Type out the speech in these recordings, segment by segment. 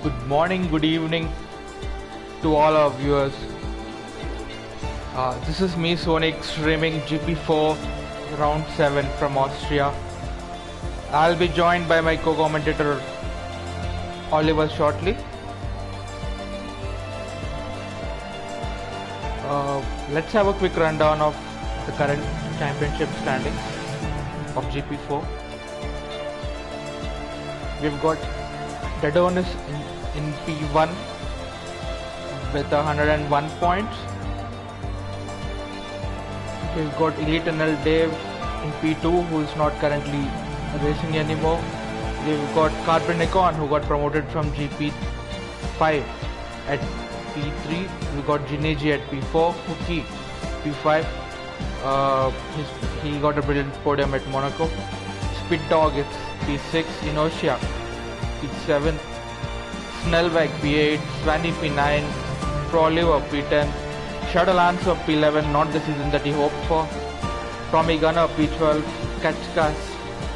Good morning, good evening to all our viewers. This is me, Sonic, streaming GP4 round 7 from Austria. I'll be joined by my co-commentator Oliver shortly. Let's have a quick rundown of the current championship standings of GP4. We've got Dadonis in P1 with 101 points. We've got Elite NL Dave in P2, who is not currently racing anymore. We've got Carbonicon, who got promoted from GP5 at P3. We've got Jineji at P4, Huki P5. He got a brilliant podium at Monaco. Speed Dog is P6, Inertia P7, Snellweg P8, Swanny P9, Proliver P10, Shadow Lancer P11, not the season that he hoped for, Tommy Gunner P12, Kachkas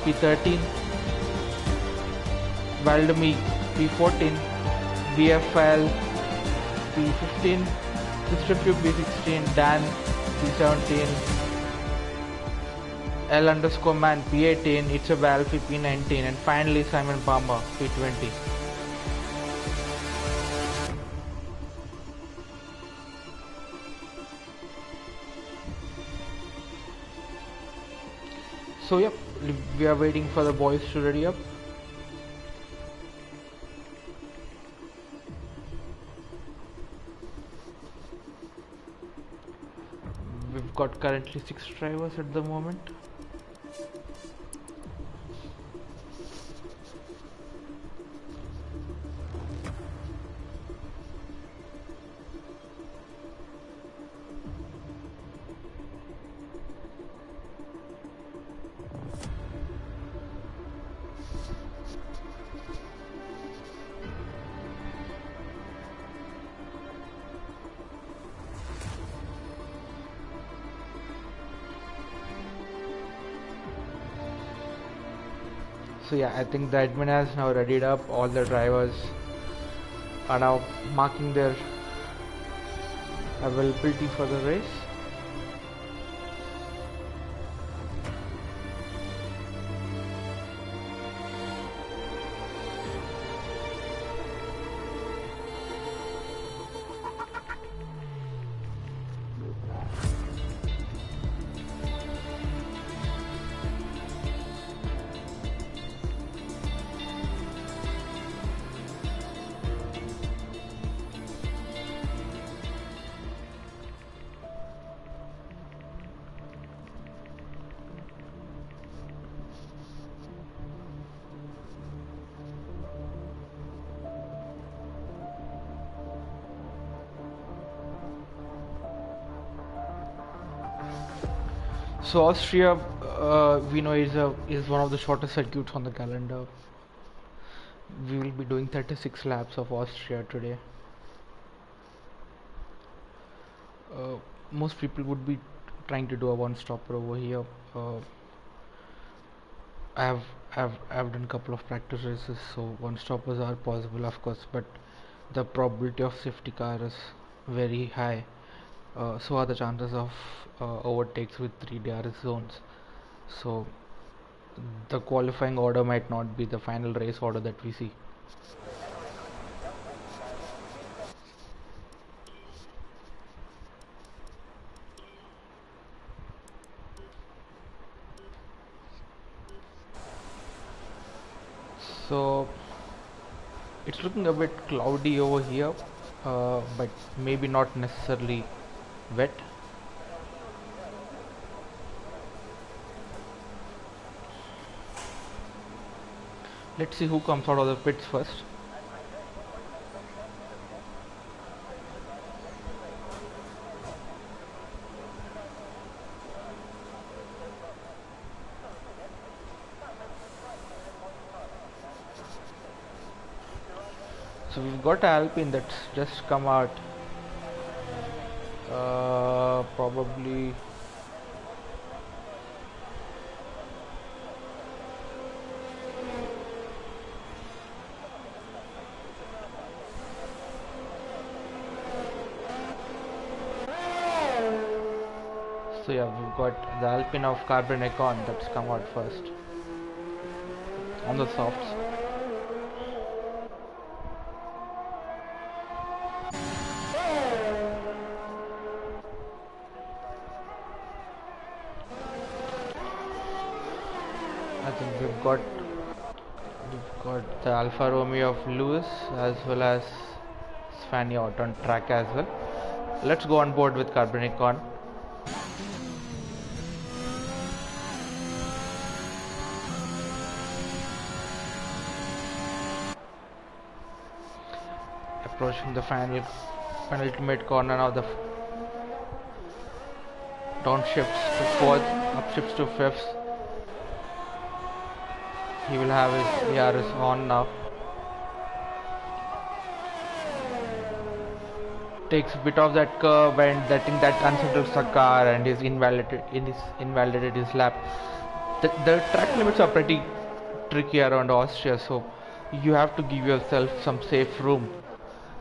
P13, Valdemy P14, BFL P15, Christopher P16, Dan P17, L_man P18, It's a Alfie P19, and finally Simon Palmer P20. So yep, we are waiting for the boys to ready up. We've got currently 6 drivers at the moment. So yeah, I think the admin has now readied up. All the drivers are now marking their availability for the race. So Austria, we know is one of the shortest circuits on the calendar. We will be doing 36 laps of Austria today. Most people would be trying to do a one-stopper over here. I've done a couple of practice races, so one-stoppers are possible, of course, but the probability of safety car is very high. So are the chances of overtakes with 3 DRS zones. So the qualifying order might not be the final race order that we see. So it's looking a bit cloudy over here, but maybe not necessarily wet. Let's see who comes out of the pits first. So we've got Alpine that's just come out. Probably So yeah, we've got the Alpine of Carbonicon that's come out first on the softs. I think we've got the Alfa Romeo of Lewis as well as Svanny out on track as well. Let's go on board with Carbonicon. Approaching the penultimate corner now, the down shifts to fourth, up shifts to fifth. He will have his ERS on now. Takes a bit of that curve and I think that unsettles the car and is invalidated his lap. The track limits are pretty tricky around Austria, so you have to give yourself some safe room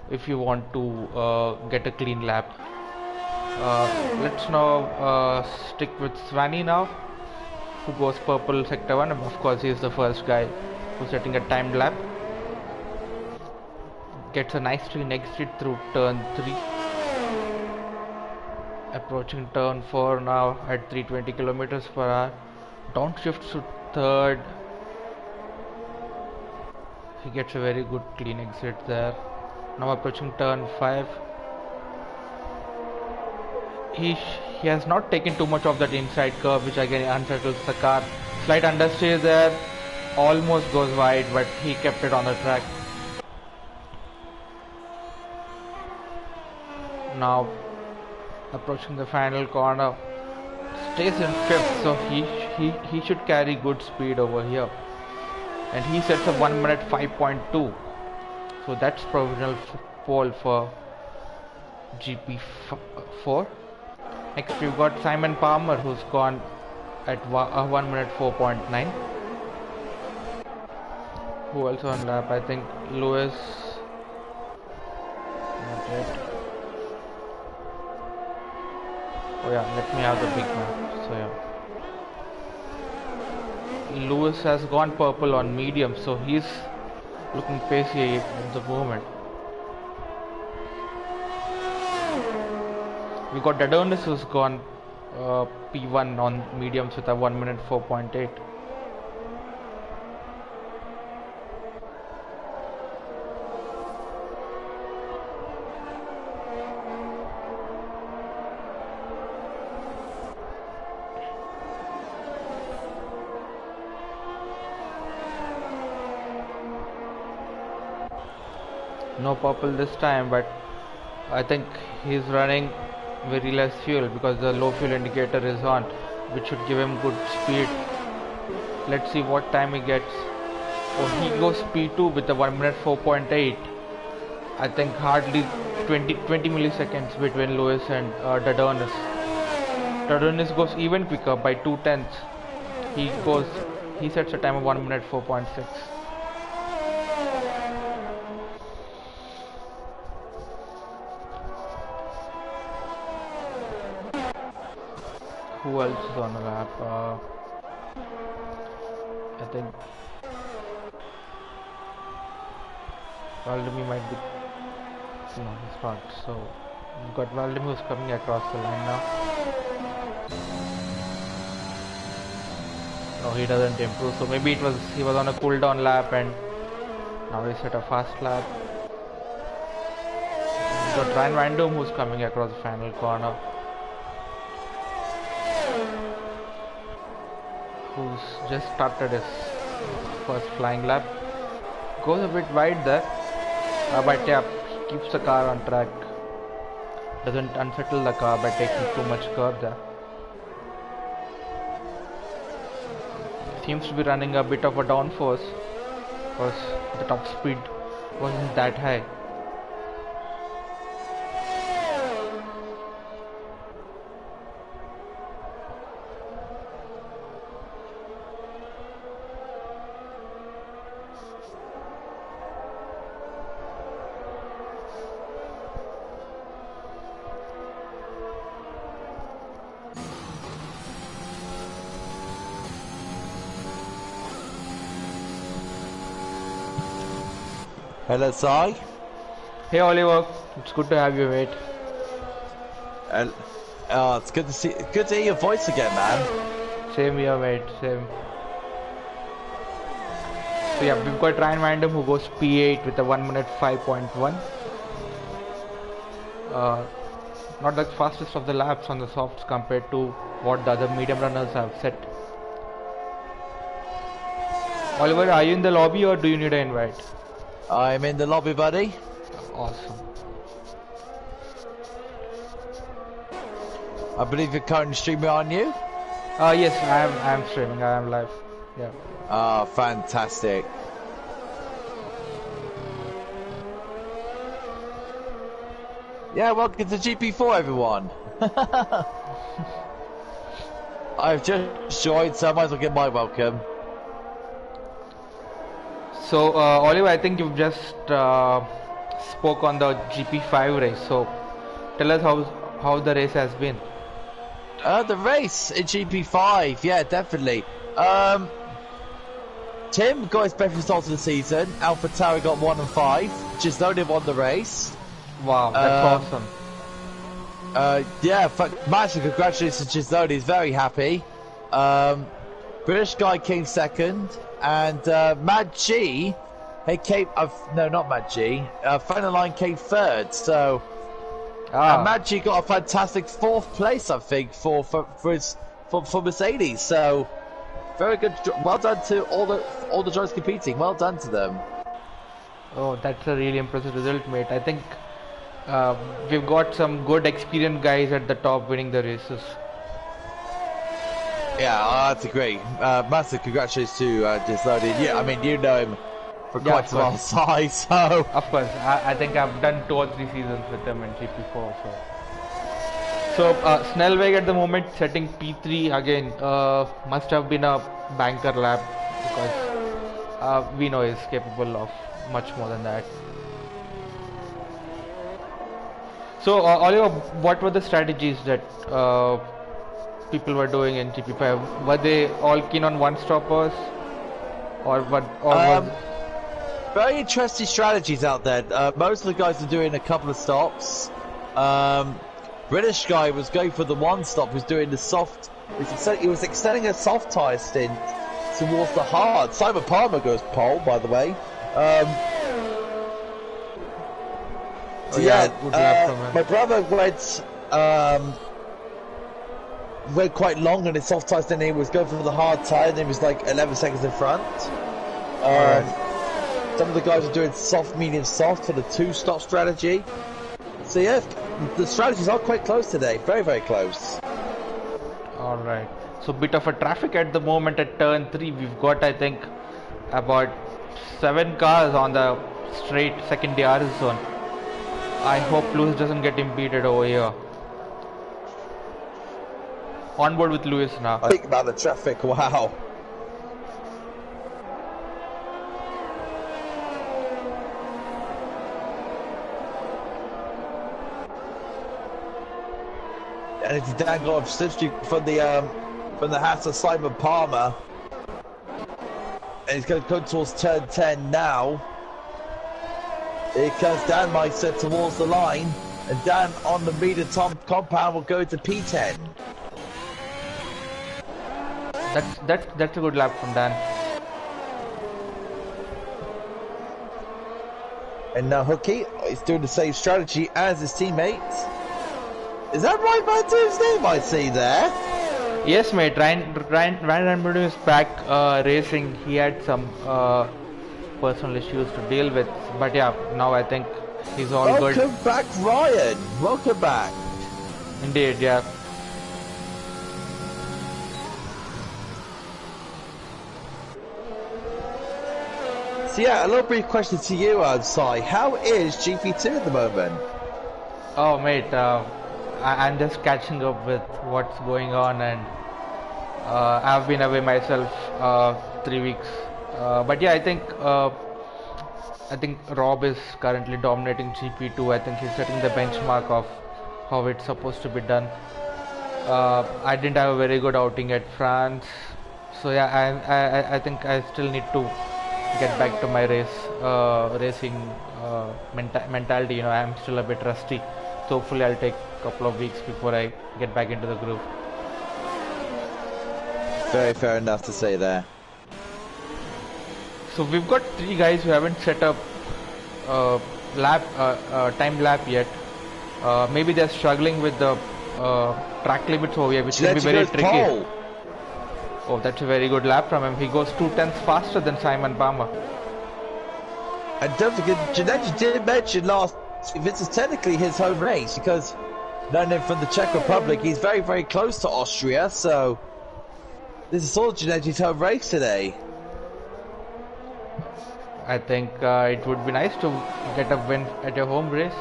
if you want to get a clean lap. Let's now stick with Svanny now, who goes purple sector 1. Of course, he is the first guy who's setting a timed lap. Gets a nice clean exit through turn 3. Approaching turn 4 now at 320 kilometers per hour. Downshifts to third. He gets a very good clean exit there. Now approaching turn 5. He has not taken too much of that inside curve, which again unsettles the car. Slight understeer there, almost goes wide, but he kept it on the track. Now approaching the final corner, stays in 5th, so he should carry good speed over here, and he sets a 1 minute 5.2, so that's provisional pole for GP4. Next we've got Simon Palmer, who's gone at 1 minute 4.9. Who else on lap? I think Lewis. Not yet. Oh yeah, let me have the big map. So yeah, Lewis has gone purple on medium, so he's looking pacey at the moment. We got Adonis, who's gone P1 on mediums with a 1 minute 4.8. No purple this time, but I think he's running very less fuel because the low fuel indicator is on, which should give him good speed. Let's see what time he gets. Oh, he goes P2 with a 1 minute 4.8. I think hardly 20 milliseconds between Lewis and Adonis. Adonis goes even quicker by 2/10. He sets a time of 1 minute 4.6. Who else is on the lap? I think Valdemir might be. No, he's not. So we've got Valdemir who's coming across the line now. No, he doesn't improve. So maybe he was on a cooldown lap and now he's at a fast lap. We've got Ryan Van Doom who's coming across the final corner, who's just started his first flying lap. Goes a bit wide there, but yeah, he keeps the car on track. Doesn't unsettle the car by taking too much curve there. Seems to be running a bit of a downforce because the top speed wasn't that high. Hello, Si. Hey Oliver, it's good to have you, mate. It's good to hear your voice again, man. Same here, mate. Same. So yeah, we've got Ryan Vandam who goes P8 with a 1 minute 5.1. Not the fastest of the laps on the softs compared to what the other medium runners have set. Oliver, are you in the lobby or do you need an invite? I'm in the lobby, buddy. Awesome. I believe you're currently streaming, aren't you? Yes, I am streaming. I am live. Yeah. Ah, fantastic. Yeah, welcome to GP4, everyone. I've just joined, so I might as well get my welcome. So, Oliver, I think you've just spoke on the GP5 race. So, tell us how the race has been. The race in GP5, yeah, definitely. Tim got his best result of the season. Alpha Tower got 1 and 5. Gisoni won the race. Wow, that's awesome. Yeah, massive congratulations to Gisoni. He's very happy. British guy came second, and Mad G, no, not Mad G. Friend of line came third. So. Mad G got a fantastic 4th place, I think, for Mercedes. So very good. Well done to all the drivers competing. Well done to them. Oh, that's a really impressive result, mate. I think we've got some good experienced guys at the top winning the races. Yeah, that's great. Massive congratulations to Gisoni. Yeah, I mean, you know him for quite a long time, so... Of course, I think I've done 2 or 3 seasons with them in GP4, so Snellweg at the moment setting P3 again, must have been a banker lap because we know he's capable of much more than that. So Oliver, what were the strategies that people were doing in GP5? Were they all keen on one-stoppers? Or what? Very interesting strategies out there. Most of the guys are doing a couple of stops. British guy was going for the 1 stop, was doing the soft. He was extending a soft tyre stint towards the hard. Simon Palmer goes pole, by the way. My brother went quite long on his soft tyres, then he was going for the hard tyre, and he was like 11 seconds in front. Some of the guys are doing soft, medium, soft for the 2-stop strategy. So yeah, the strategies are quite close today. Very, very close. Alright. So bit of a traffic at the moment at turn 3. We've got, I think, about 7 cars on the straight second DRS zone. I hope Lewis doesn't get impeded over here. On board with Lewis now. Think about the traffic, wow. And it's Dan got a slipstream from the hats of Simon Palmer. And he's going to come towards turn 10 now. Here comes Dan Meister towards the line. And Dan on the medium compound will go to P10. That's a good lap from Dan. And now Hooky is doing the same strategy as his teammates. Is that right, Matthew's name I see there? Yes, mate. Ryan is back racing. He had some personal issues to deal with, but yeah, now I think he's all good. Welcome back, Ryan. Welcome back. Indeed, yeah. So yeah, a little brief question to you, Sai. How is GP2 at the moment? Oh, mate. I'm just catching up with what's going on, and I've been away myself 3 weeks. But yeah, I think Rob is currently dominating GP2. I think he's setting the benchmark of how it's supposed to be done. I didn't have a very good outing at France, so yeah, I think I still need to get back to my racing mentality. You know, I'm still a bit rusty, so hopefully I'll take a couple of weeks before I get back into the groove. Very fair enough to say there. So we've got 3 guys who haven't set up time lap yet. Maybe they're struggling with the track limits over here, which will be very tricky. Pole. Oh, that's a very good lap from him. He goes 2/10 faster than Simon Palmer. And don't forget, Ginetti did mention last week, this is technically his home race because knowing him from the Czech Republic, he's very, very close to Austria, so this is all Ginetti's home race today. I think it would be nice to get a win at your home race.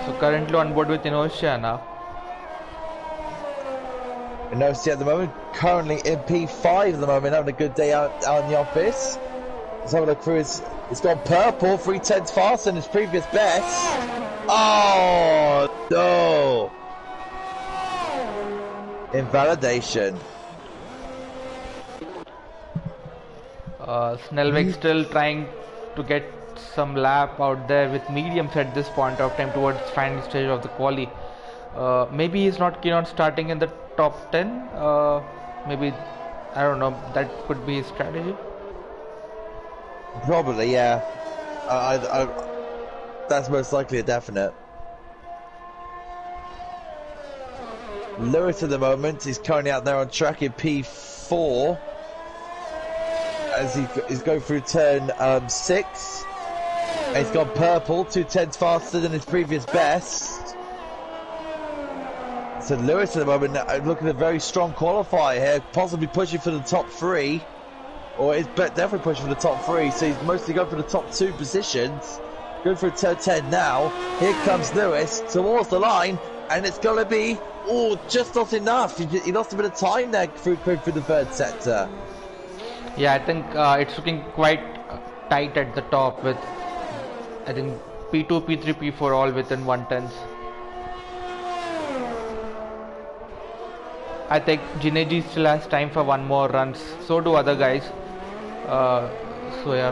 So currently on board with Inertia now. Inertia at the moment, currently in P5 at the moment, having a good day out in the office. Let's have a look through his, it's gone purple, 3/10 faster than his previous best. Oh no! Invalidation. Snellweg still trying to get some lap out there with mediums at this point of time towards final stage of the quali. Maybe he's not keen on starting in the top 10. Maybe, I don't know, that could be his strategy. Probably, yeah. That's most likely a definite. Lewis at the moment, he's currently out there on track in P4 as he's going through turn 6. And he's gone purple, 2/10 faster than his previous best. So Lewis at the moment looking at a very strong qualifier here, possibly pushing for the top 3. Or is definitely pushing for the top 3, so he's mostly going for the top 2 positions. Going for a turn 10 now. Here comes Lewis towards the line, and it's going to be, just not enough. He lost a bit of time there through the third sector. Yeah, I think it's looking quite tight at the top with, I think, P2, P3, P4 all within 1/10. I think Ginetti still has time for one more runs. So do other guys. So yeah.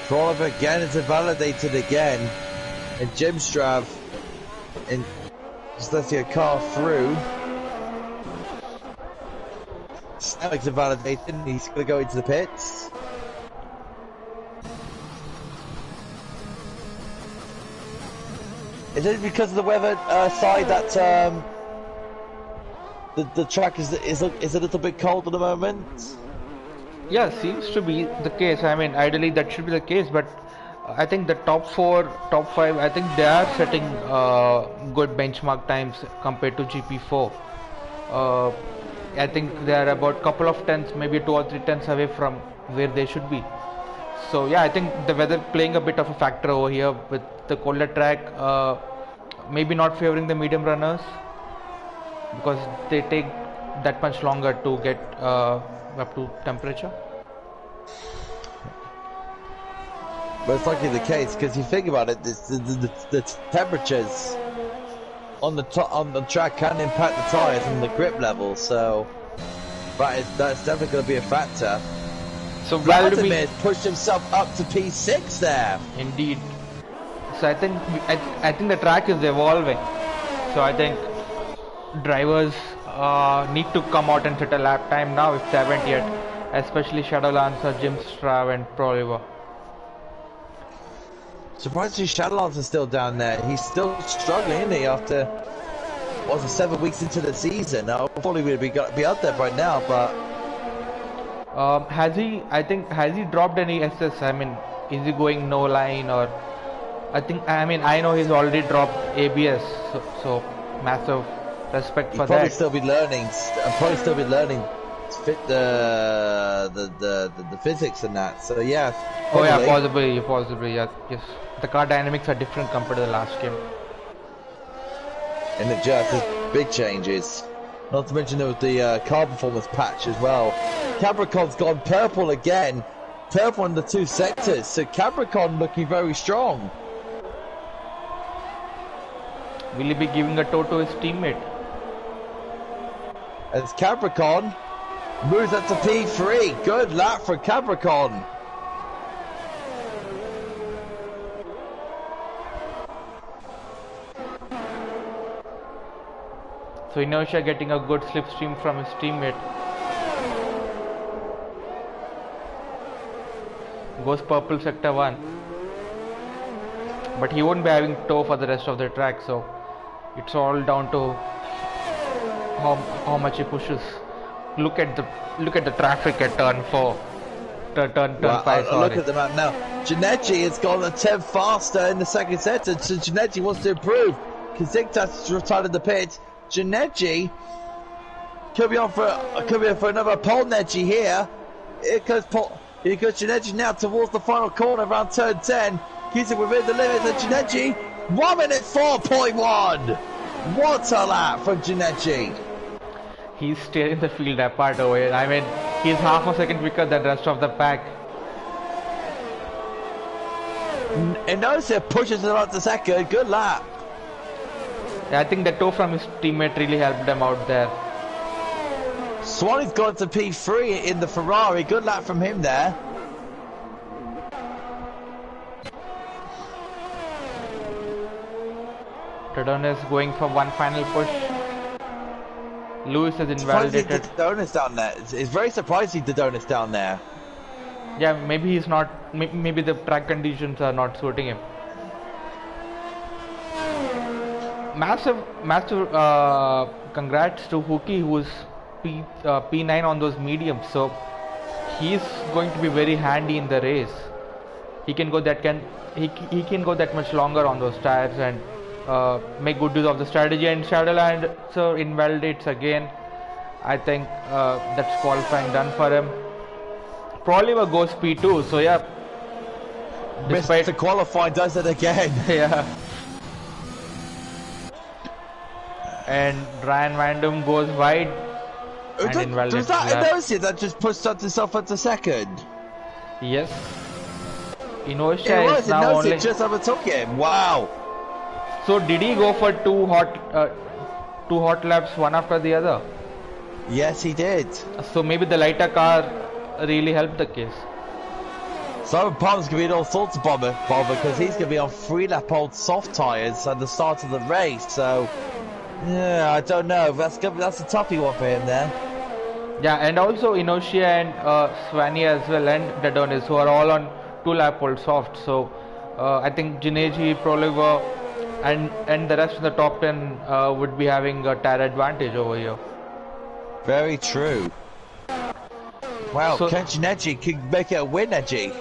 Krolov again is invalidated again. And Jimstrav just letting a car through. Snellweg's invalidated. He's going to go into the pits. Is it because of the weather side that the track is a little bit cold at the moment? Yeah, seems to be the case. I mean, ideally that should be the case, but I think the top 4, top 5, I think they are setting good benchmark times compared to GP4. I think they are about a couple of tenths, maybe 2 or 3 tenths away from where they should be. So yeah, I think the weather playing a bit of a factor over here with the colder track, maybe not favoring the medium runners because they take that much longer to get up to temperature. But it's likely the case because you think about it, the temperatures on the track can impact the tyres and the grip level, so that's definitely going to be a factor. So Vladimir pushed himself up to P6 there. Indeed. So I think the track is evolving. So I think drivers need to come out and set a lap time now if they haven't yet, especially Shadowlancer, Jimstrav and Proliver. Surprisingly, Shadowlancer's still down there. He's still struggling, isn't he? After 7 weeks into the season. I thought he would be out there right now, but has he dropped any SS? I mean, is he going no line or? I know he's already dropped ABS, so massive respect for that. Probably still be learning. Probably still be learning to fit the physics and that. So yeah. Probably. Oh yeah, possibly. Yeah, yes. The car dynamics are different compared to the last game. And it just has big changes. Not to mention there was the car performance patch as well. Capricorn's gone purple again. Purple in the 2 sectors. So Capricorn looking very strong. Will he be giving a toe to his teammate? As Capricorn moves up to P3. Good lap for Capricorn. So Inertia getting a good slipstream from his teammate. Goes purple sector 1. But he won't be having toe for the rest of the track, so it's all down to how much he pushes. Look at the traffic at turn 4. Turn 5, sorry. Look at the map now. Ginetti has gone a 10 faster in the second sector, so Ginetti wants to improve. Kaziktas retired in the pit. Ginetti could be on for another pole Neji here. Here goes Ginetti now towards the final corner around turn 10. Keeps it within the limits of Ginetti. 1 minute 4.1. What a lap from Ginetti. He's tearing the field apart over here. I mean, he's half a second quicker than the rest of the pack. And notice it pushes him out the second. Good lap. I think the toe from his teammate really helped them out there. Swanee's gone to P3 in the Ferrari. Good lap from him there. Tadone is going for one final push. Lewis has invalidated. Tadone's down there. It's very surprising Tadone's down there. Yeah, maybe he's not. Maybe the track conditions are not suiting him. Massive congrats to Hookie, who's P9 on those mediums. So he's going to be very handy in the race. He can go that much longer on those tires and make good use of the strategy. And Shadowland so invalidates again. I think that's qualifying done for him. Probably will goes P2. So yeah, despite the qualifying, does it again. Yeah. And Ryan Vandam goes wide and invalidates. Was that Inertia that just pushed up himself at the second? Yes. Inertia is now Inertia only just overtook him. Wow. So did he go for two hot laps one after the other? Yes, he did. So maybe the lighter car really helped the case. Simon Palmer's going to be in all sorts of bother because he's going to be on 3-lap-old soft tyres at the start of the race. So, yeah, I don't know. That's a toughie one for him there. Yeah, and also Inertia and Swanee as well, and Dadonis, who are all on 2-lap-old soft. So I think Gineji, Proliver, and the rest of the top 10 would be having a tire advantage over here. Very true. Wow, so, Kenchinechi can make it a win, Neji.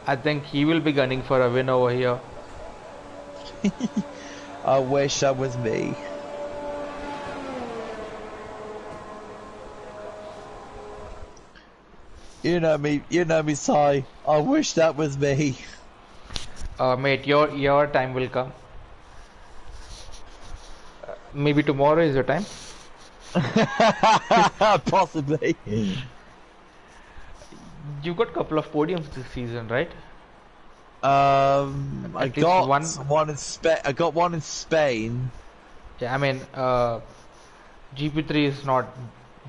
I think he will be gunning for a win over here. I wish that was me. You know me, Sai. I wish that was me. Mate, your time will come. Maybe tomorrow is your time. Possibly. You got a couple of podiums this season, right? I got one in Spain. I got one in Spain. Yeah, I mean, GP3 is not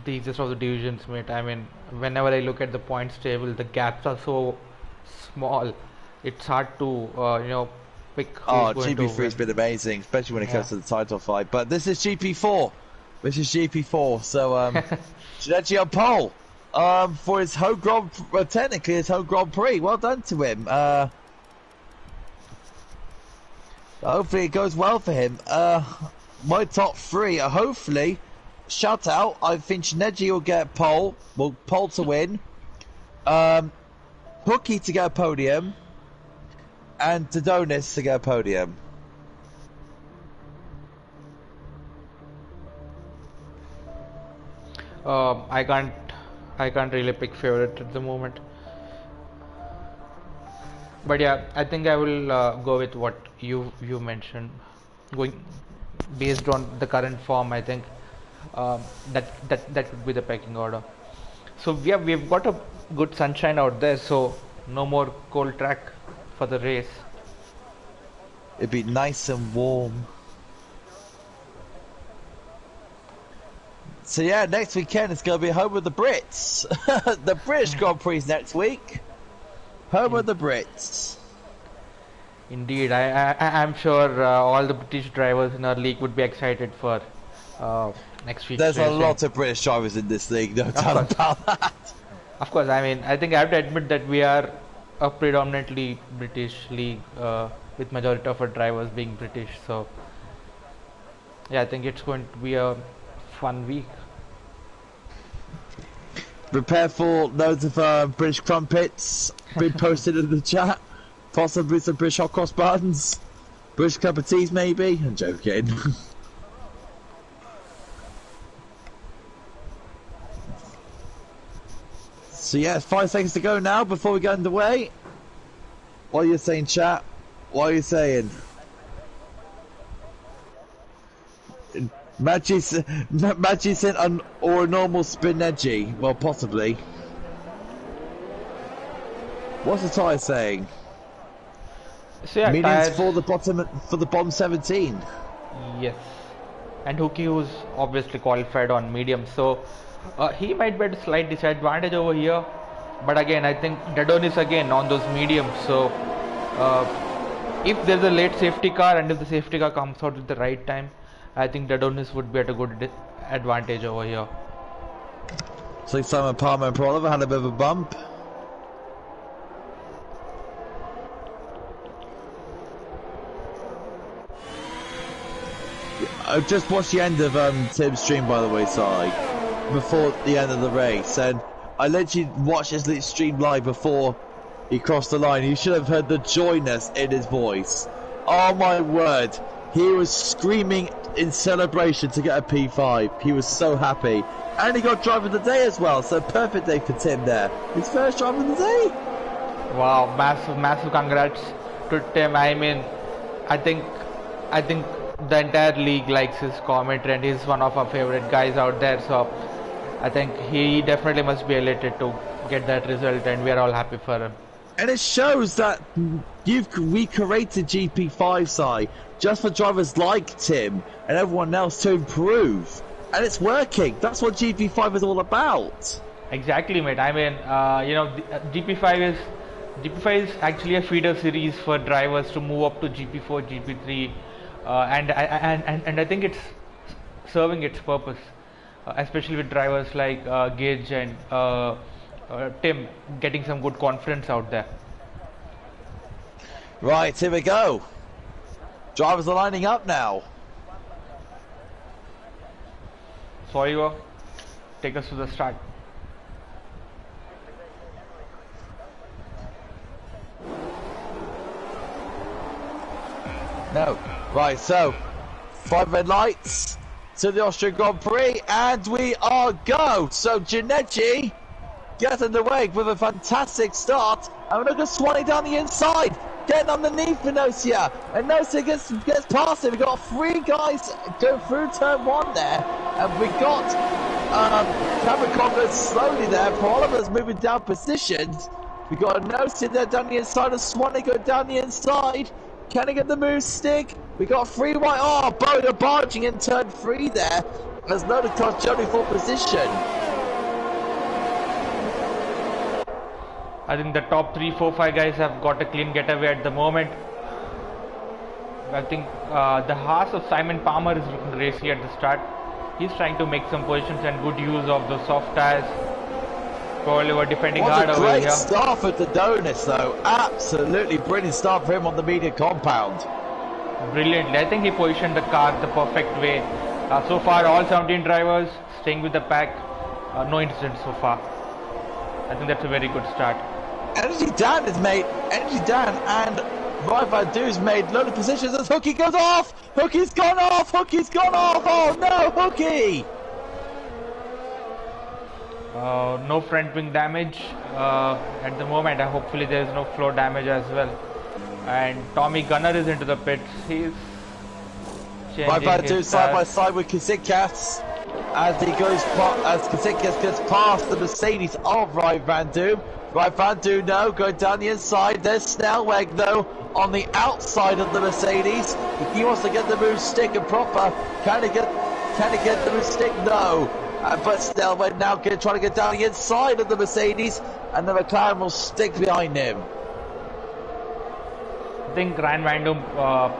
the easiest of the divisions, mate. I mean, whenever I look at the points table, the gaps are so small. It's hard to, pick. GP3 has been amazing, especially when it comes to the title fight. But this is GP4. This is GP4. So, Ginetti on pole. For his home Grand, technically his home Grand Prix. Well done to him. Hopefully it goes well for him. My top three are hopefully shout out. I think Ginetti will get pole to win. Hookie to get a podium, and Tadonis to get a podium. I can't really pick favorite at the moment. But yeah, I think I will go with what you mentioned. Going based on the current form, I think that would be the pecking order. So we've got a good sunshine out there, so no more cold track. for the race. It'd be nice and warm. So yeah, next weekend it's going to be home with the Brits. The British Grand Prix next week. Home with the Brits. Indeed, I'm sure all the British drivers in our league would be excited for next week's There's racing. a lot of British drivers in this league, no doubt about that. Of course, I mean, I think I have to admit that we are a predominantly British league with majority of our drivers being British. So yeah, I think it's going to be a fun week. Prepare for loads of British crumpets being posted in the chat. Possibly some British hot cross buns. British cup of teas maybe. I'm joking. So yeah, 5 seconds to go now before we get underway. What are you saying, chat? What are you saying? Maggi sent or a normal spinach? Well, possibly. What's the tyre saying? So yeah, Mediums tires, for the bottom 17. yes, and Hookie who's obviously qualified on medium, so he might be at a slight disadvantage over here. But again, I think Dadon is again on those mediums, so if there's a late safety car and if the safety car comes out at the right time, I think Dadonis would be at a good advantage over here. So Simon Palmer and Proliver had a bit of a bump. I just watched the end of Tim's stream, by the way, sorry, before the end of the race, and I literally watched his stream live before he crossed the line. You should have heard the joyness in his voice. Oh my word, he was screaming in celebration to get a P5. He was so happy, and he got driver of the day as well. So perfect day for Tim there. His first driver of the day. Wow, massive congrats to Tim. I mean, I think the entire league likes his commentary and he's one of our favorite guys out there, so I think he definitely must be elated to get that result, and we are all happy for him. And it shows that we created GP5 side just for drivers like Tim and everyone else to improve, and it's working. That's what GP5 is all about. Exactly, mate. I mean, GP5 is actually a feeder series for drivers to move up to GP4, GP3, and I think it's serving its purpose, especially with drivers like Gage and Tim getting some good confidence out there. Right, here we go. Drivers are lining up now. Sawyer, take us to the start. No. Right, so 5 red lights to the Austrian Grand Prix, and we are go. So Giannetti gets underway with a fantastic start, and we're going to Swanee down the inside, getting underneath Vinosia, and Nosia gets past him. We got 3 guys going through turn 1 there, and we got Cameron Congo slowly there. Oliver's moving down positions. We got Nosia there down the inside, and Swanee going down the inside. Can he get the move stick? We got 3 white. Oh, Boda barging in turn 3 there as loaded across Jody for position. I think the top 3, 4, 5 guys have got a clean getaway at the moment. I think the Haas of Simon Palmer is looking racy at the start. He's trying to make some positions and good use of the soft tires. Probably were defending hard over here. What a great start for Dodonis though. Absolutely brilliant start for him on the media compound. Brilliantly. I think he positioned the car the perfect way. So far all 17 drivers staying with the pack. No incidents so far. I think that's a very good start. Energy Dan and Ryan Van Du's made loaded positions as Hookie goes off! Hookie's gone off! Hookie's gone off! Oh no, Hookie! No front wing damage at the moment. Hopefully there is no floor damage as well. And Tommy Gunner is into the pits. He's changing Ryan Van Du his side by side with Kasikas as Kasikas gets past the Mercedes of Ryan Van Du. Right, Van Duno going down the inside. There's Snellweg though on the outside of the Mercedes. If he wants to get the move stick and proper, can he get the move stick? No. But Snellweg now trying to get down the inside of the Mercedes, and the McLaren will stick behind him. I think Ryan Van Doom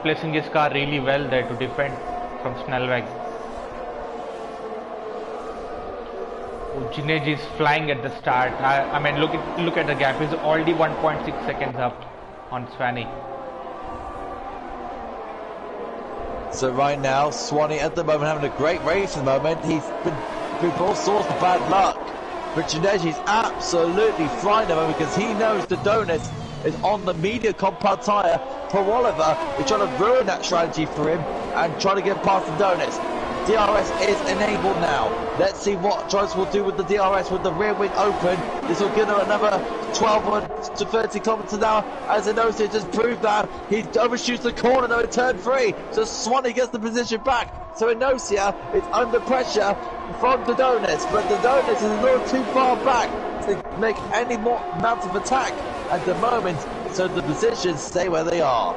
placing his car really well there to defend from Snellweg. Gineji is flying at the start. I mean, look at the gap. He's already 1.6 seconds up on Swanee. So right now, Swanee at the moment having a great race at the moment. He's been all sorts of bad luck. But Gineji's absolutely flying at the moment because he knows the donut is on the medium compound tyre. Paul Oliver is trying to ruin that strategy for him and trying to get past the donuts. DRS is enabled now. Let's see what Joyce will do with the DRS with the rear wing open. This will give him another 12 to 30 kilometers an hour. As Enosia just proved that he overshoots the corner though in turn 3. So Swanee gets the position back. So Enosia is under pressure from the donuts, but the donuts is a little too far back to make any more amount of attack at the moment. So the positions stay where they are.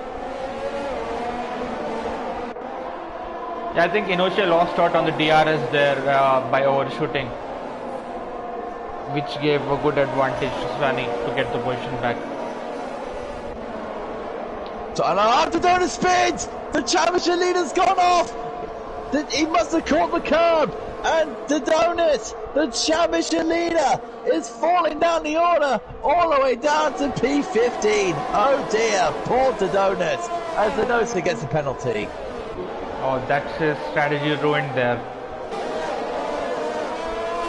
Yeah, I think Enosia lost out on the DRS there by overshooting, which gave a good advantage to Swanee to get the position back. So, and after doing the speeds, the championship leader's gone off. He must have caught the curb, and the donut, the championship leader, is falling down the order all the way down to P15. Oh dear, poor Donuts, as the Donuts gets a penalty. Oh, that's his strategy ruined there.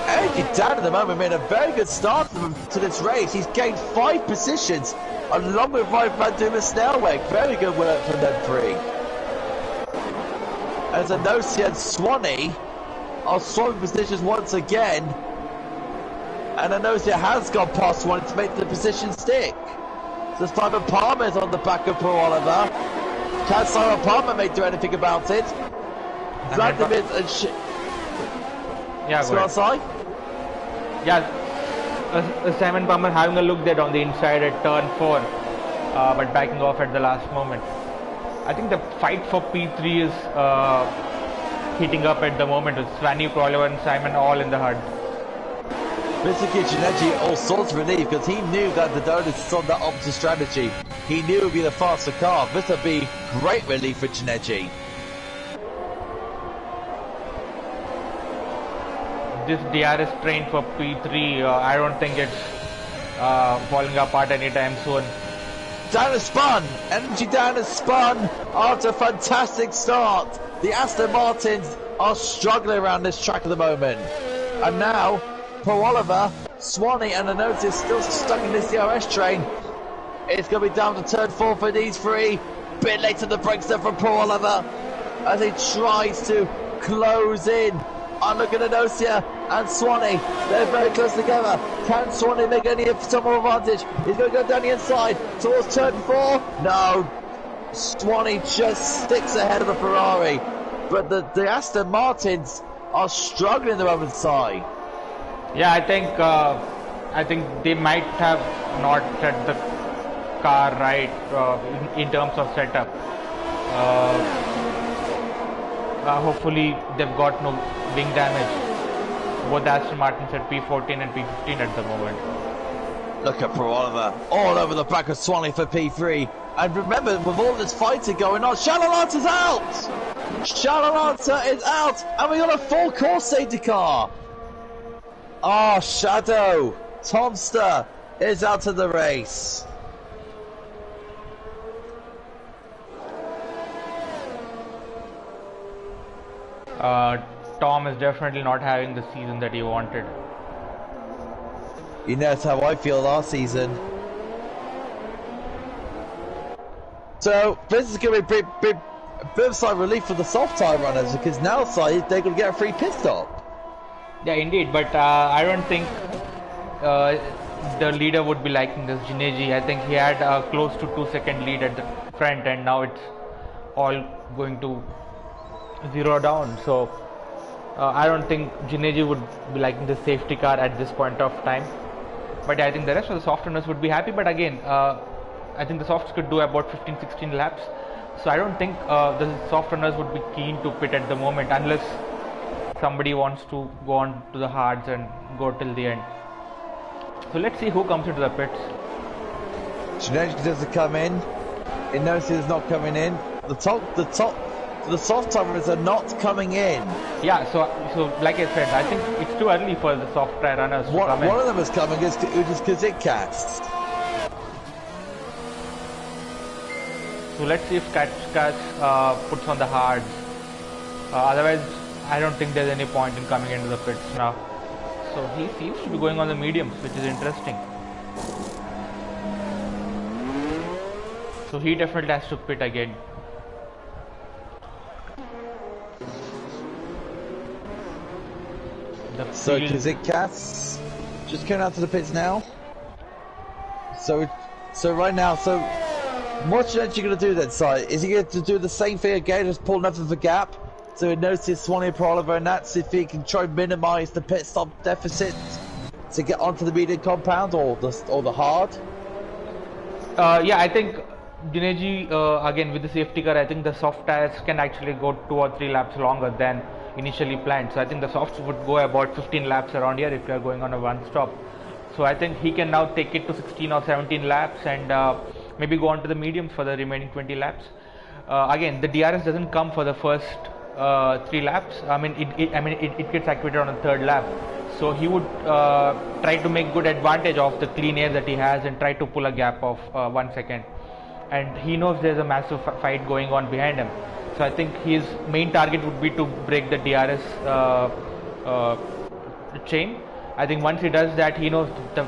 Eddie Dan at the moment made a very good start to this race. He's gained 5 positions along with Ryan Van Doom and Snellweg. Very good work from them 3. As Enosia and Swanee are swapping positions once again. And Enosia has gone past Swanee to make the position stick. So Simon Palmer is on the back of Paul Oliver. Can Simon Palmer do anything about it? Vladimir and yeah, go outside. Yeah, Simon Palmer having a look there on the inside at turn 4, but backing off at the last moment. I think the fight for P3 is heating up at the moment with Swanee, Oliver and Simon all in the hunt. Mr. Gineji all sorts of relief because he knew that the Donuts is on that opposite strategy. He knew it would be the faster car. This would be great relief for Gineji. This DRS train for P3, I don't think it's falling apart anytime soon. Dan has spun. Energy Dan has spun after a fantastic start. The Aston Martins are struggling around this track at the moment. And now, Paul Oliver, Swanee and Enosia still stuck in this DRS train. It's going to be down to turn 4 for these 3. Bit late to the brakes there from Paul Oliver as he tries to close in. I'm looking at Enosia and Swanee. They're very close together. Can Swanee make any some more advantage? He's going to go down the inside towards turn 4. No. Swanee just sticks ahead of the Ferrari. But the Aston Martins are struggling at the moment side. Yeah, I think they might have not set the car right in terms of setup. Hopefully they've got no wing damage. Both Aston Martins at P14 and P15 at the moment. Look at Paul Oliver all over the back of Swanee for P3. And remember, with all this fighting going on, Shalalanta is out! Shalalanta is out! And we got a full course safety car! Ah, Shadow Tomster is out of the race. Tom is definitely not having the season that he wanted. You know, that's how I feel last season. So this is going to be a bit of side relief for the soft tire runners because now they're going to get a free pit stop. Yeah, indeed, but I don't think the leader would be liking this Gineji. I think he had a close to 2-second lead at the front, and now it's all going to zero down. So I don't think Gineji would be liking the safety car at this point of time. But yeah, I think the rest of the soft runners would be happy. But again, I think the softs could do about 15-16 laps. So I don't think the soft runners would be keen to pit at the moment unless somebody wants to go on to the hards and go till the end. So let's see who comes into the pits. Genetics doesn't come in. Inertia is not coming in. The soft timers are not coming in. Yeah, so like I said, I think it's too early for the soft try runners to come in. One of them is coming, which is Kazikcast. So let's see if Kazikcast puts on the hards. Otherwise, I don't think there's any point in coming into the pits now. So he seems to be going on the mediums, which is interesting. So he definitely has to pit again. So Kazikcast just coming out to the pits now. So right now, what's Genetics going to do then, Si? Is he going to do the same thing again, just pull nothing for gap? So he notices Swanee Oliver and that, see if he can try and minimise the pit stop deficit to get onto the medium compound or the hard? Yeah, I think Dineji, again with the safety car, I think the soft tires can actually go 2 or 3 laps longer than initially planned. So I think the softs would go about 15 laps around here if you are going on a one stop. So I think he can now take it to 16 or 17 laps and maybe go on to the mediums for the remaining 20 laps. Again, the DRS doesn't come for the first 3 laps. I mean, it gets activated on the 3rd lap. So he would try to make good advantage of the clean air that he has and try to pull a gap of 1 second. And he knows there's a massive fight going on behind him. So I think his main target would be to break the DRS chain. I think once he does that, he knows the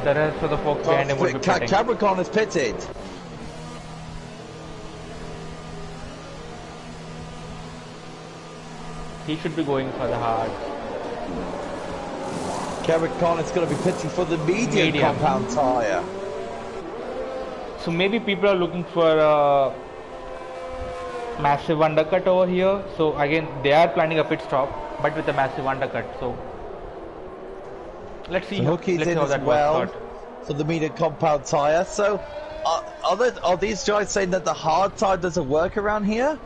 rest of the folks behind him would be pitting. Capricorn is pitted. He should be going for the hard. Capricorn is going to be pitting for the medium compound tyre. So maybe people are looking for a massive undercut over here. So again, they are planning a pit stop, but with a massive undercut. So let's see how that works out for the medium compound tyre. So are these guys saying that the hard tyre doesn't work around here?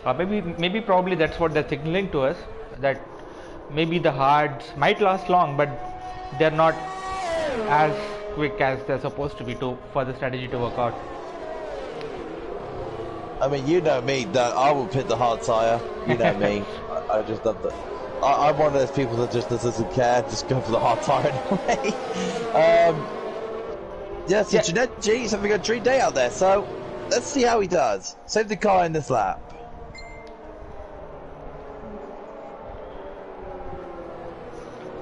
Maybe probably that's what they're signaling to us, that maybe the hards might last long, but they're not as quick as they're supposed to be for the strategy to work out. I mean, you know me, that I will pit the hard tyre. You know me. I just love that. I'm one of those people that just doesn't care, just go for the hard tyre anyway. Jeanette G's having a dream day out there, so let's see how he does. Save the car in this lap.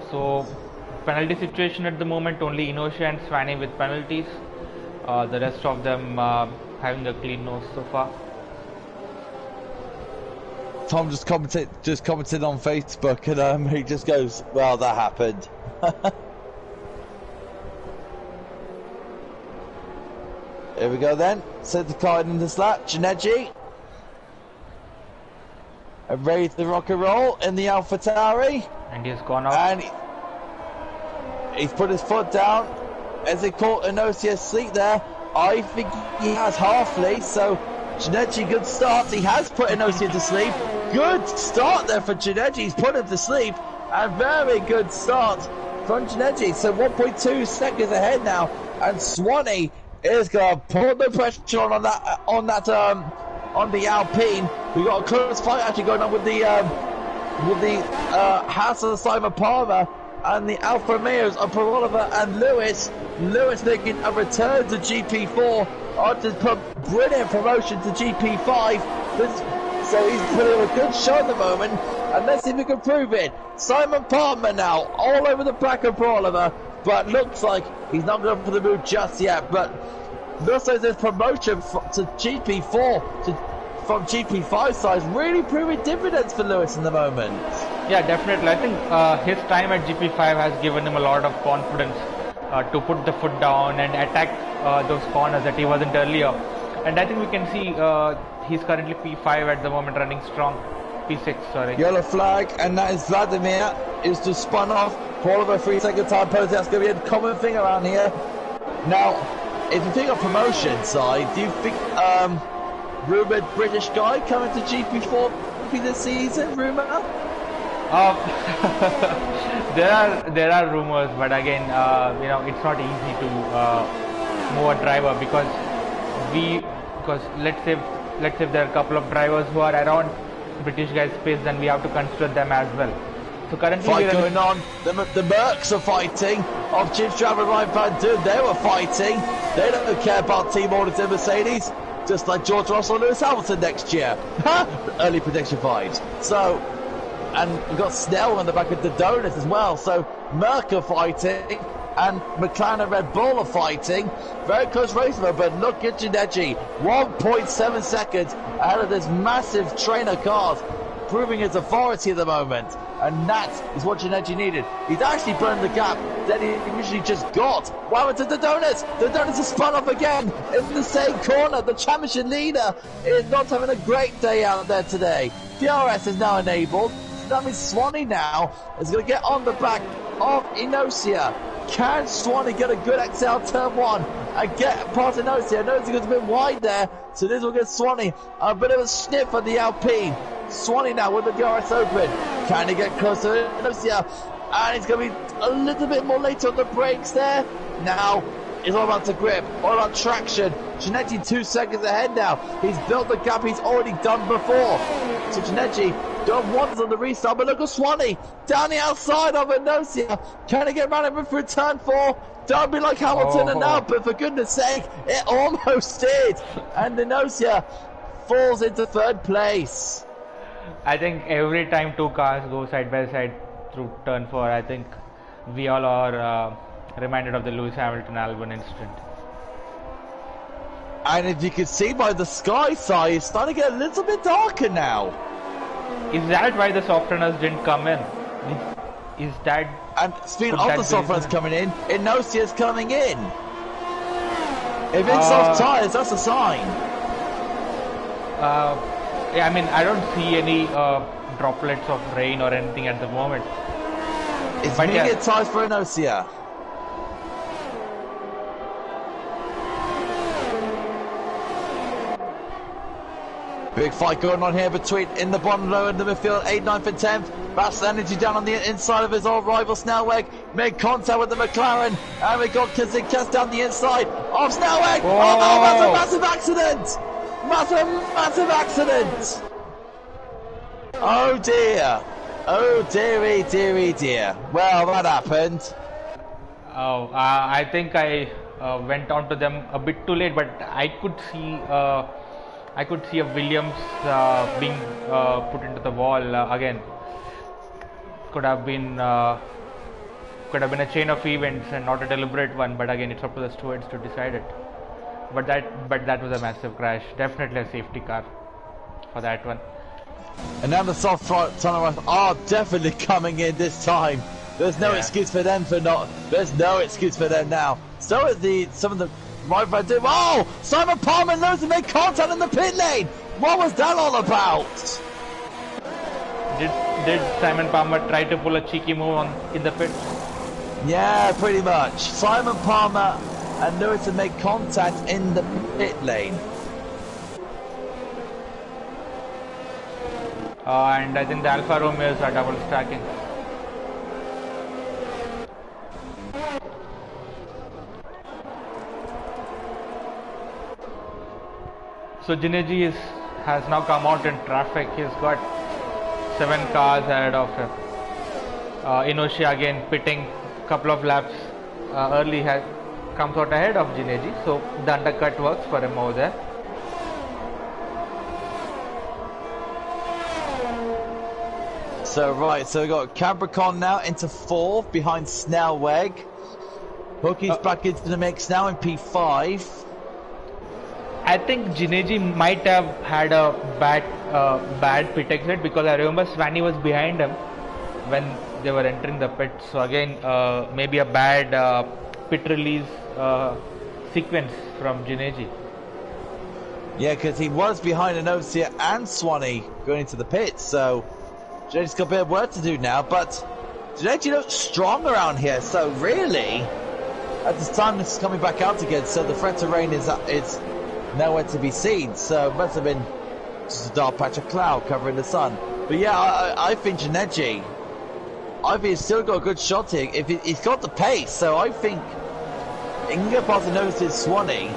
So penalty situation at the moment, only Inosha and Swanee with penalties. The rest of them having a clean nose so far. Tom just commented on Facebook, and he just goes, "Well, that happened." Here we go then. Set the car in this lap. Ginetti. And ready to rock and roll in the AlphaTauri. And he's gone out. And he's put his foot down. As he caught Inosia asleep there. I think he has halfly, so Ginetti, good start. He has put Inosia to sleep. Good start there for Ginetti. He's put him to sleep. A very good start from Ginetti. So 1.2 seconds ahead now. And Swanee is going to put the pressure on the Alpine. We got a close fight actually going on with the House of Simon Palmer and the Alfa Romeos of Oliver and Lewis. Lewis making a return to GP4 after brilliant promotion to GP5. So he's putting a good show at the moment, and let's see if we can prove it. Simon Palmer now all over the back of Oliver, but looks like he's not going for the move just yet. But looks like this promotion to GP4 from GP5 side really proving dividends for Lewis in the moment. Yeah, definitely. I think his time at GP5 has given him a lot of confidence to put the foot down and attack those corners that he wasn't earlier. And I think we can see he's currently P5 at the moment, running strong. P6, sorry. Yellow flag, and that is Vladimir is just spun off For over 3-second time penalty, that's going to be a common thing around here. Now, if you think of promotion side, do you think rumoured British guy coming to GP4 this season? Rumour? There are rumors, but again, it's not easy to move a driver because let's say there are a couple of drivers who are around British guys' pace, then we have to consider them as well. So currently, fight going on. The Mercs are fighting. Of Jim's driver Ryan Van Doon, they were fighting. They don't care about team orders in Mercedes, just like George Russell and Lewis Hamilton next year. Early prediction vibes. So, and we've got Snell on the back of the Donuts as well. So Merc are fighting, and McLaren and Red Bull are fighting. Very close race, but look at Ginetti, 1.7 seconds ahead of this massive train of cars, proving his authority at the moment. And that is what Ginetti needed. He's actually burned the gap that he originally just got. Wow, into the Donuts. The Donuts are spun off again in the same corner. The championship leader is not having a great day out there today. DRS is now enabled. So that means Swanee now is going to get on the back of Inosia. Can Swanee get a good XL turn 1 and get past Inosia? Inosia goes a bit wide there, so this will get Swanee a bit of a sniff on the Alpine. Swanee now with the DRS open. Can he get closer to Inosia? And he's going to be a little bit more late on the brakes there. Now, it's all about the grip, all about traction. Ginetti 2 seconds ahead now. He's built the gap he's already done before. So Ginetti don't want us on the restart, but look at Swanee down the outside of Inosia. Can he get around him for turn 4? Don't be like Hamilton and now, but for goodness sake, it almost did. And Inosia falls into 3rd place. I think every time two cars go side by side through turn 4, I think we all are reminded of the Lewis Hamilton-Albon incident. And if you can see by the sky side, it's starting to get a little bit darker now. Is that why the soft runners didn't come in? Is that... And speaking of the soft runners coming in, Inosia's coming in. If it's soft tyres, that's a sign. Yeah, I mean, I don't see any droplets of rain or anything at the moment. It's medium tyres for Inosia. Big fight going on here between in the bottom low and the midfield, 8th, 9th and 10th. That's the energy down on the inside of his old rival Snellweg. Made contact with the McLaren. And we got Kazikast down the inside of Snellweg. Oh no, that's a massive accident! Massive accident! Oh dear. Oh dearie, dearie, dear. Well, that happened. Oh, I think I went on to them a bit too late, but I could see a Williams being put into the wall again. Could have been a chain of events and not a deliberate one, but again, it's up to the stewards to decide it. But that was a massive crash. Definitely a safety car for that one. And now the soft tunnel are definitely coming in this time. There's no excuse for them for not. There's no excuse for them now. So is some of the right by doing. Oh, Simon Palmer knows to make contact in the pit lane. What was that all about? Did Simon Palmer try to pull a cheeky move in the pit? Yeah, pretty much. Simon Palmer and Lewis to make contact in the pit lane. And I think the Alfa Romeos are double stacking. So Ginetti has now come out in traffic. He's got 7 cars ahead of him. Inosia again pitting a couple of laps early comes out ahead of Ginetti. So the undercut works for him over there. So so we got Capricorn now into 4th behind Snellweg. Hookie's back into the mix now in P5. I think Ginetti might have had a bad pit exit because I remember Swanee was behind him when they were entering the pit. So again, maybe a bad pit release sequence from Ginetti. Yeah, because he was behind Inosia and Swanee going into the pit. So Gianetti's got a bit of work to do now, but Ginetti looks strong around here, so really, at this time this is coming back out again, so the threat of rain is nowhere to be seen, so it must have been just a dark patch of cloud covering the sun. But yeah, I think Ginetti, he's still got a good shot here. He's got the pace, so I think he can get past the notice Swanee.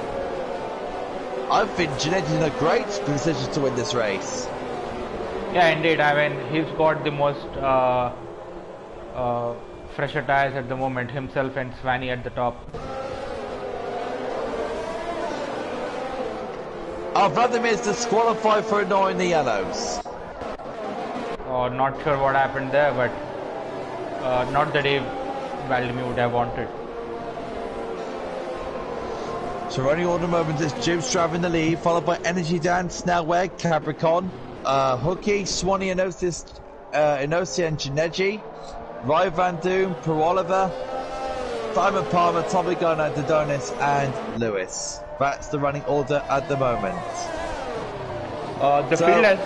I think Ginetti's in a great position to win this race. Yeah, indeed. I mean, he's got the most fresher tires at the moment, himself and Swanee at the top. Vladimir's disqualified for ignoring the yellows. Oh, not sure what happened there, but not the day Vladimir would have wanted. So running order moment is Jim Strav in the lead, followed by Energy Dan, Snellweg, Capricorn, Hookie, Swanee, Inosia and Ginetti, Ryan Van Doom, Per-Oliver, Simon Palmer, Tommy Garner, Dodonis and Lewis. That's the running order at the moment. The field has...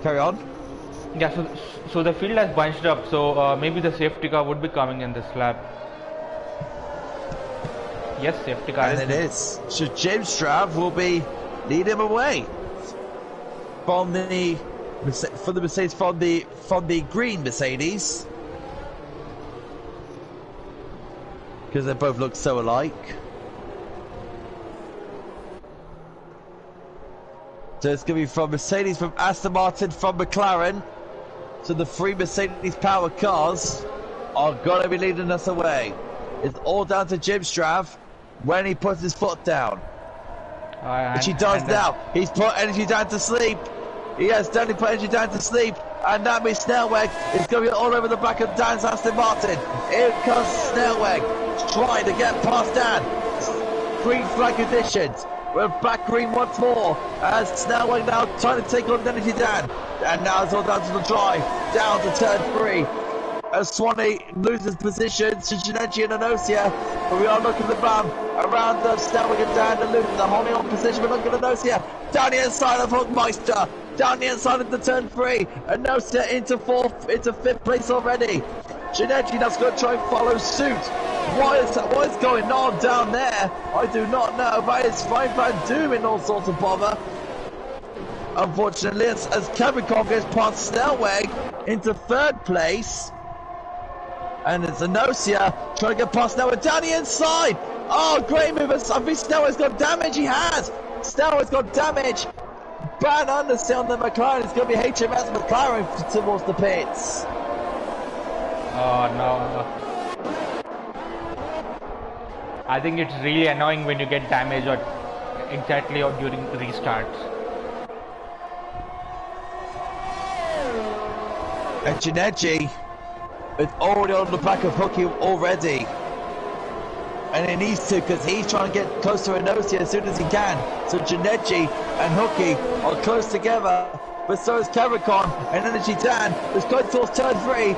Carry on. Yeah, so the field has bunched up, so maybe the safety car would be coming in this lap. Yes, safety car. And it is. So James Strav will be leading him away from the Mercedes, from the green Mercedes, because they both look so alike. So it's going to be from Mercedes, from Aston Martin, from McLaren. So the three Mercedes power cars are going to be leading us away. It's all down to Jim Strav when he puts his foot down. Which he does now. He's put Energy down to sleep. He has definitely put Energy down to sleep. And that means Snellweg is going to be all over the back of Dan's Aston Martin. Here comes Snellweg trying to get past Dan. Green flag conditions. We're back green once more as Snellweg now trying to take on Energy Dan. And now it's all down to the drive, down to turn 3. As Swanee loses position to Ginetti and Inosia, but we are looking at the bum around the Snellweg and Dan and losing the holding on position. We're looking at Inosia down the inside of Hookmeister, down the inside of the turn 3. Inosia into 5th place already. Ginetti now going to try and follow suit. What is going on down there? I do not know, but it's Ryan Van Doom in all sorts of bother. Unfortunately, as Capricorn gets past Snellweg into 3rd place. And it's Inosia trying to get past Snellweg down the inside. Oh, great move. I think Snellweg's got damage. He has. Snellweg's got damage. Bad understeer on the McLaren. It's going to be HMS McLaren towards the pits. Oh, no. I think it's really annoying when you get damage or during restarts. And Ginetti is already on the back of Hookie already. And he needs to, because he's trying to get close to Inosia as soon as he can. So Ginetti and Hookie are close together. But so is Capricorn and Energy Dan, who's going towards turn 3.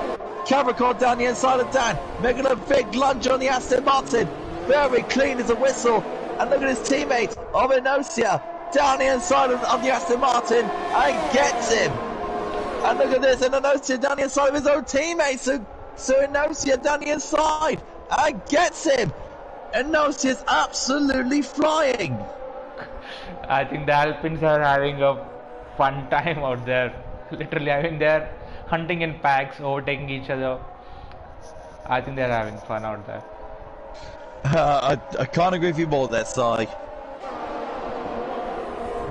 Capricorn down the inside of Dan, making a big lunge on the Aston Martin. Very clean as a whistle. And look at his teammate of Inosia down the inside of the Aston Martin and gets him. And look at this, and Inosia down the inside of his own teammate. So Inosia down the inside and gets him. Inosia's absolutely flying. I think the Alpines are having a fun time out there. Literally, I mean, they're hunting in packs, overtaking each other. I think they're having fun out there. I can't agree with you more there, Si.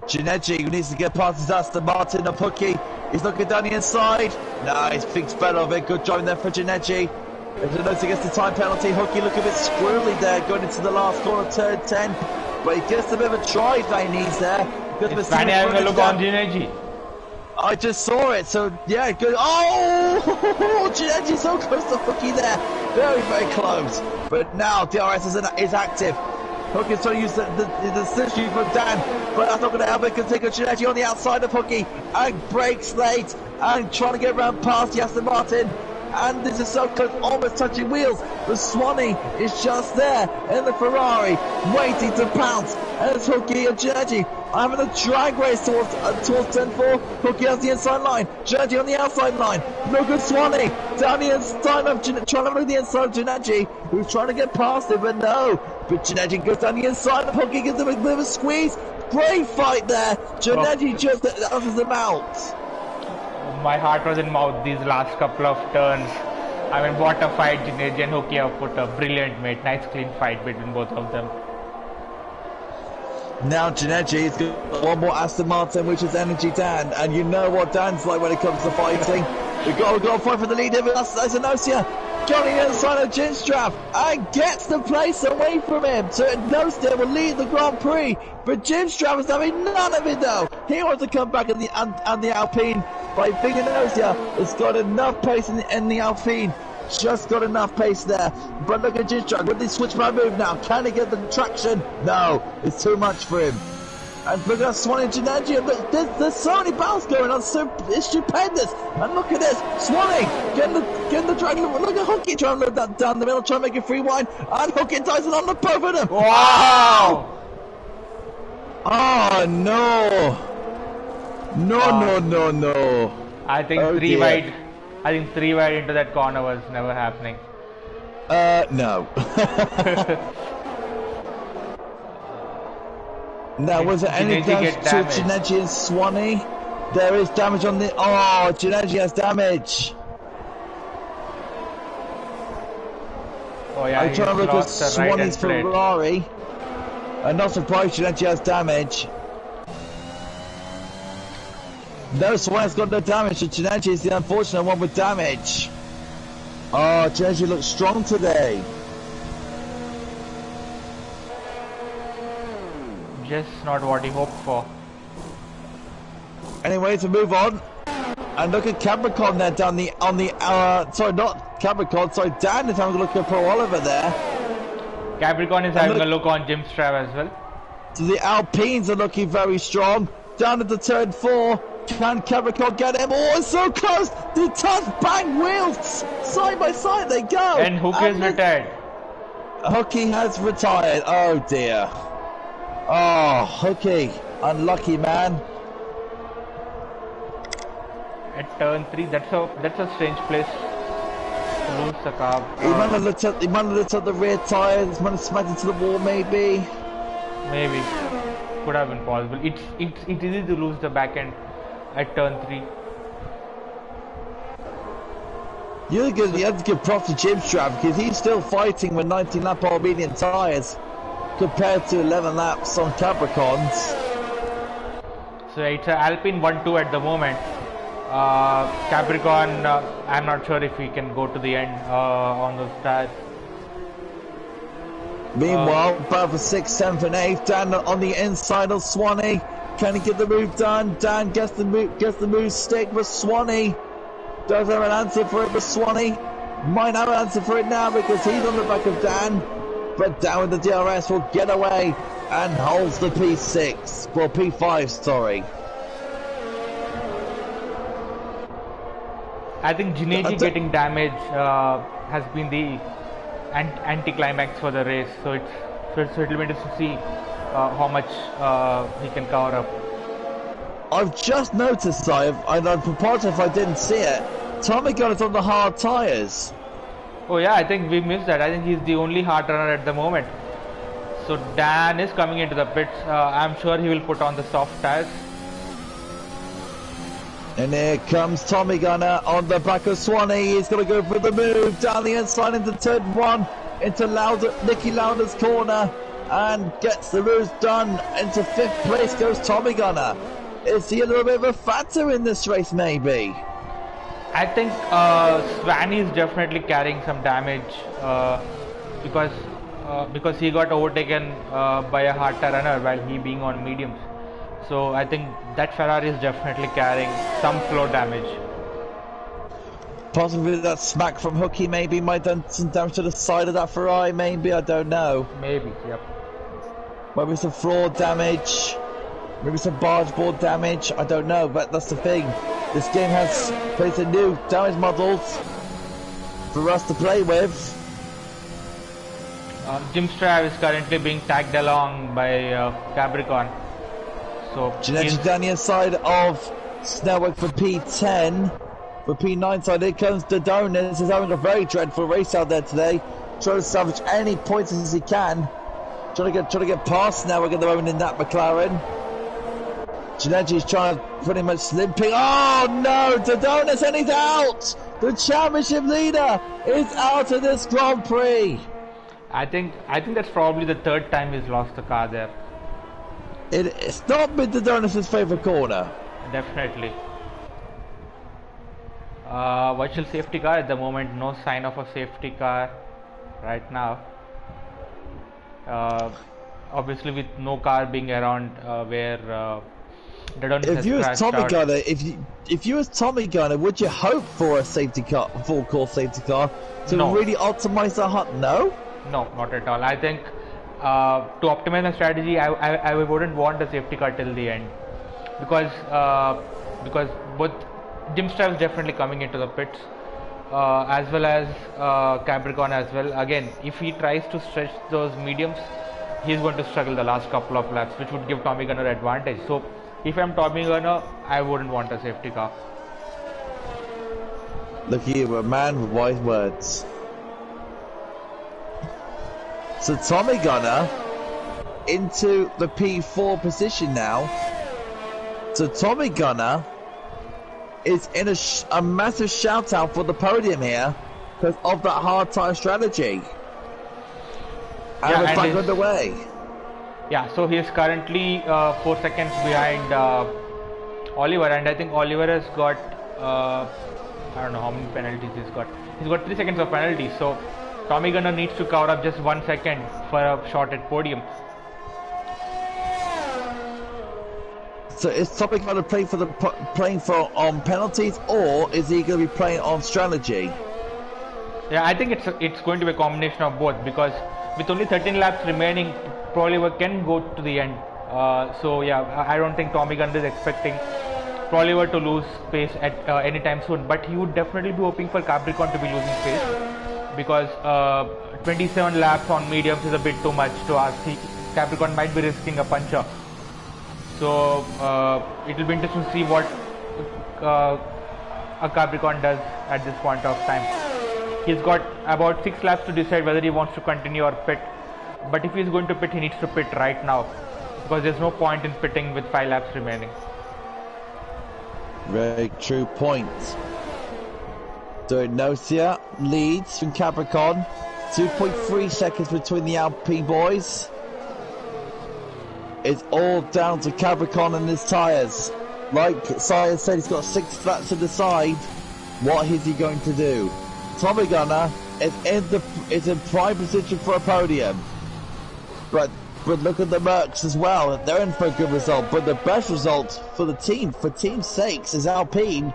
Ginetti needs to get past his Aston Martin. The Hookie, he's looking down the inside. Nice, thinks better of it. Good job there for Ginetti. If Ginetti gets the time penalty, Hookie looking a bit squirrely there, going into the last corner, turn 10. But he gets a bit of a drive that he needs there. It's funny having a look on Ginetti. I just saw it, so yeah, good. Oh, Ginetti's so close to Hookie there. Very, very close. But now DRS is active. Hookie's trying to use the synergy from Dan, but that's not going to help it because Ginetti on the outside of Hookie and breaks late and trying to get around past the Aston Martin. and this is so close, almost touching wheels. The Swanee is just there in the Ferrari, waiting to pounce. And it's Hooky and Giorgi having a drag race towards turn 4. Hooky has the inside line, Giorgi on the outside line. Look at Swanee down the inside of trying to look at the inside of Giorgi, who's trying to get past him, but no. But Giorgi goes down the inside of Hooky, gives him a bit of a squeeze. Great fight there. Giorgi just utters them out. My heart was in mouth these last couple of turns. I mean, what a fight Giorgi and Hooky have put up. Brilliant, mate. Nice clean fight between both of them. Now Giorgi's got one more Aston Martin, which is Energy Dan, and you know what Dan's like when it comes to fighting. We've got to fight for the lead. That's Anostia. Johnny inside of Jinstrap and gets the place away from him. So Anostia will lead the Grand Prix, but Jinstrap is having none of it though. He wants to come back in the Alpine, but I think Anostia has got enough pace in the Alpine. Just got enough pace there. But look at Jinstrap with the switch by move now. Can he get the traction? No, it's too much for him. And look at Swanee and Giorgi. There's so many battles going on. It's stupendous. And look at this. Swanee getting the dragon. Look at Hooky trying to load that down the middle, trying to make a free wine. And Hooky and Tyson on the both of them. Wow! Oh no. No. I think three wide. I think 3 wide into that corner was never happening. No. Now, was there any damage to Giorgi and Swanee? There is damage on the... Oh, Giorgi has damage. Oh yeah, I'm trying to look at Swanee's Ferrari. I'm not surprised Giorgi has damage. No, Swanee's got no damage, so Giorgi is the unfortunate one with damage. Oh, Giorgi looks strong today. Just not what he hoped for. Anyway, to move on, and look at Capricorn there down sorry, not Capricorn, sorry, Dan is having a look at Pro Oliver there. Capricorn is having a look on Jim Strav as well. So the Alpines are looking very strong. Down at the turn 4, can Capricorn get him? Oh, it's so close! The touch bang wheels! Side by side they go! And Hooky is retired. Hooky has retired, oh dear. Oh, Hooky, unlucky man. At turn 3, that's a strange place to lose the car. He might have looked at the rear tyres, might have smacked into the wall maybe. Maybe. Could have been possible. It's easy to lose the back end at turn 3. You have to give props to Jim Strav because he's still fighting with 19 lap Albanian tyres compared to 11 laps on Capricorns. So it's an Alpine 1-2 at the moment. Capricorn, I'm not sure if he can go to the end on those tires. Meanwhile, battle for 6th, 7th and 8th. Dan on the inside of Swanee. Can he get the move done? Dan gets the move stick, but Swanee doesn't have an answer for it, but Swanee might have an answer for it now because he's on the back of Dan. But Dan with the DRS will get away and holds the P6. Well, P5, sorry. I think Giorgi getting damage has been the anti-climax for the race. So it'll be interesting to see how much he can cover up. I've just noticed, I'd apologize if I didn't see it. Tommy got it on the hard tyres. Oh yeah, I think we missed that. I think he's the only hard runner at the moment. So Dan is coming into the pits. I'm sure he will put on the soft tires. And here comes Tommy Gunner on the back of Swanee. He's going to go for the move down the inside into turn 1, into Nicky Lauder's corner, and gets the moves done. Into 5th place goes Tommy Gunner. Is he a little bit of a factor in this race, maybe? I think Swanee is definitely carrying some damage because he got overtaken by a hard tire runner while he being on mediums. So I think that Ferrari is definitely carrying some floor damage. Possibly that smack from Hooky maybe might have done some damage to the side of that Ferrari, maybe, I don't know. Maybe, yep. Maybe some floor damage, maybe some barge board damage, I don't know, but that's the thing. This game has placed a new damage models. for us to play with. Jim Strav is currently being tagged along by Capricorn. So Genetic down the inside of Snellwick for P10. For P9 side, here comes Dodonis. He's having a very dreadful race out there today. Trying to salvage any points as he can. Trying to get past Snellwick at the moment in that McLaren. Geneti's trying to pretty much limping. Oh no, Dodonis, and he's out! The championship leader is out of this Grand Prix. I think that's probably the third time he's lost the car there. It's not been Dodonis' favourite corner. Definitely. Virtual safety car at the moment. No sign of a safety car right now. Obviously, with no car being around where Dodonis if has you was crashed Tommy out. Gunner, if you was Tommy Gunner, would you hope for a safety car, full course safety car, to No. really optimize the hunt? No. No, not at all. I think to optimize the strategy, I wouldn't want a safety car till the end, because both Jim Strav is definitely coming into the pits, as well as Capricorn as well. Again, if he tries to stretch those mediums, he's going to struggle the last couple of laps, which would give Tommy Gunner advantage. So, if I'm Tommy Gunner, I wouldn't want a safety car. Look here, we're a man with wise words. So Tommy Gunner into the P4 position now. So Tommy Gunner is in a massive shout out for the podium here because of that hard tire strategy. And we're back underway. Yeah, so he is currently 4 seconds behind Oliver, and I think Oliver has got I don't know how many penalties he's got. He's got 3 seconds of penalty, so Tommy Gunner needs to cover up just 1 second for a shot at podium. So is Tommy going to play for playing for on penalties, or is he going to be playing on strategy? Yeah, I think it's going to be a combination of both, because with only 13 laps remaining, Pro Oliver can go to the end. So yeah, I don't think Tommy Gunner is expecting Pro Oliver to lose pace at any time soon, but he would definitely be hoping for Capricorn to be losing pace, because 27 laps on mediums is a bit too much to ask. Capricorn might be risking a puncher. So it will be interesting to see what a Capricorn does at this point of time. He's got about 6 laps to decide whether he wants to continue or pit. But if he's going to pit, he needs to pit right now, because there's no point in pitting with 5 laps remaining. Very true point. So Nocia leads from Capricorn. 2.3 seconds between the Alpine boys. It's all down to Capricorn and his tyres. Like Sire said, he's got 6 laps to decide. What is he going to do? Tommy Gunner is in prime position for a podium. But look at the Mercs as well. They're in for a good result. But the best result for the team, for team's sakes, is Alpine.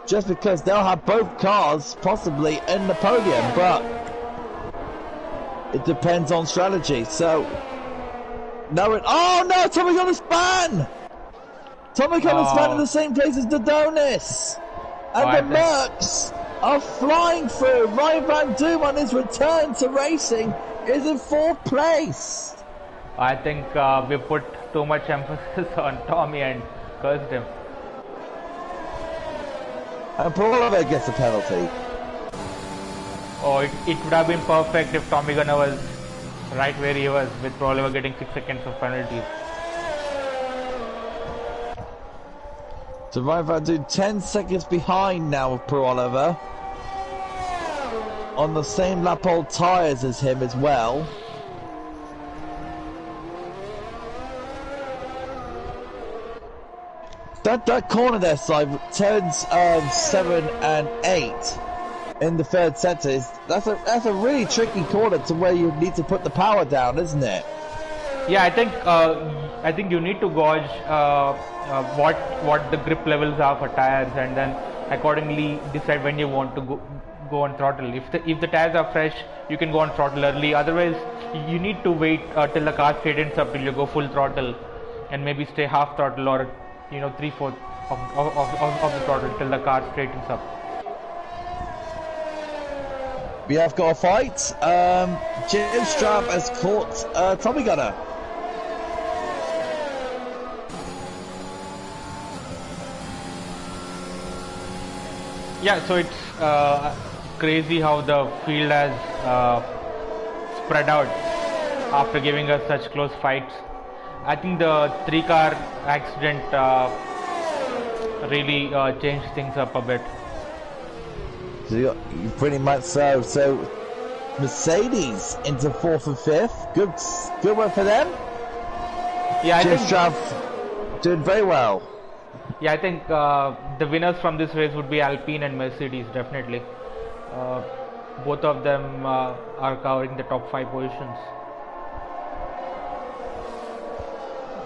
Just because they'll have both cars possibly in the podium. But it depends on strategy. So, oh no, Tommy Gunner span! Tommy Gunner span in the same place as Dodonis. And the Mercs are flying through. Ryan Van Doom on his return to racing is in 4th place. I think we put too much emphasis on Tommy and cursed him. And Paul gets a penalty. Oh, it would have been perfect if Tommy Gunner was right where he was, with Pro Oliver getting 6 seconds of penalties. So Ryan Van Doom 10 seconds behind now of Pro Oliver. On the same lap old tyres as him as well. That corner there, side turns 7 and 8 in the 3rd sector. That's a really tricky corner to where you need to put the power down, isn't it? Yeah, I think you need to gauge what the grip levels are for tires, and then accordingly decide when you want to go on throttle. If the tires are fresh, you can go on throttle early. Otherwise, you need to wait till the car straightens up till you go full throttle, and maybe stay half throttle or 3/4 of the throttle till the car straightens up. We have got a fight. Jim Strab has caught Tommy Gunner. Yeah, so it's crazy how the field has spread out after giving us such close fights. I think the 3-car accident really changed things up a bit. So you pretty much so. So Mercedes into 4th and 5th. Good work for them. Yeah, Jim Straff doing very well. Yeah, I think the winners from this race would be Alpine and Mercedes, definitely. Both of them are covering the top 5 positions.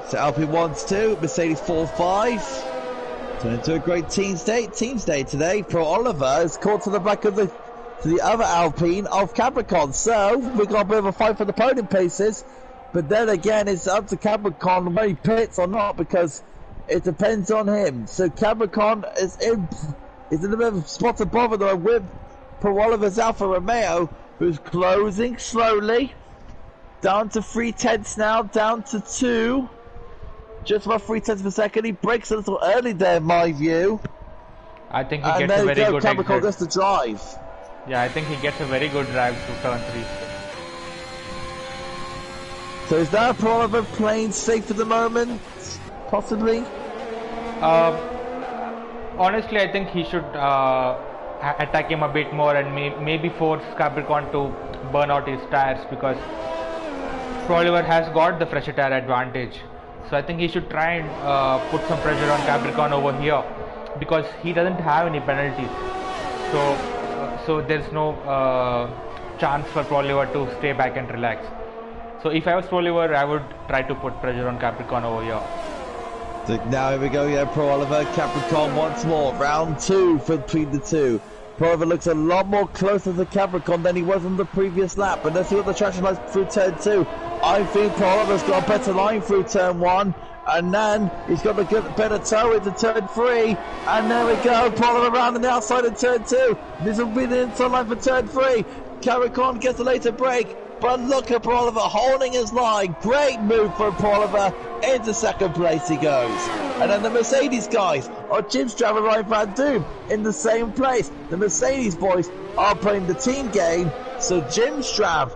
So Alpine 1-2, Mercedes 4-5. Turned into a great teams day today. Pro Oliver is caught to the back of the other Alpine of Capricorn. So we've got a bit of a fight for the podium places. But then again, it's up to Capricorn whether he pits or not, because it depends on him. So Capricorn is in a bit of a spot to bother though with Pro Oliver's Alfa Romeo, who's closing slowly. Down to 3/10 now, down to 2. Just about 3/10 per second. He breaks a little early there, in my view. I think he gets a very good Capricorn exit. gets the drive. Yeah, I think he gets a very good drive to turn 3. So is that Pro Oliver playing safe at the moment? Possibly? Honestly, I think he should attack him a bit more and maybe force Capricorn to burn out his tires, because Pro Oliver has got the fresher tire advantage. So I think he should try and put some pressure on Capricorn over here, because he doesn't have any penalties. So there's no chance for Pro Oliver to stay back and relax. So if I was Pro Oliver, I would try to put pressure on Capricorn over here. So now here we go, yeah, Pro Oliver, Capricorn once more. Round 2 for between the two. Pro Oliver looks a lot more closer to Capricorn than he was on the previous lap. But let's see what the traction like through turn 2. I think Pro Oliver's got a better line through turn 1. And then he's got a better toe into turn 3. And there we go, Pro Oliver around on the outside of turn 2. This will be the inside line for turn 3. Capricorn gets a later break. But look at Pro Oliver holding his line. Great move for Pro Oliver. Into second place he goes. And then the Mercedes guys are Jim Strav and Ryan Van Doom in the same place. The Mercedes boys are playing the team game. So Jim Strav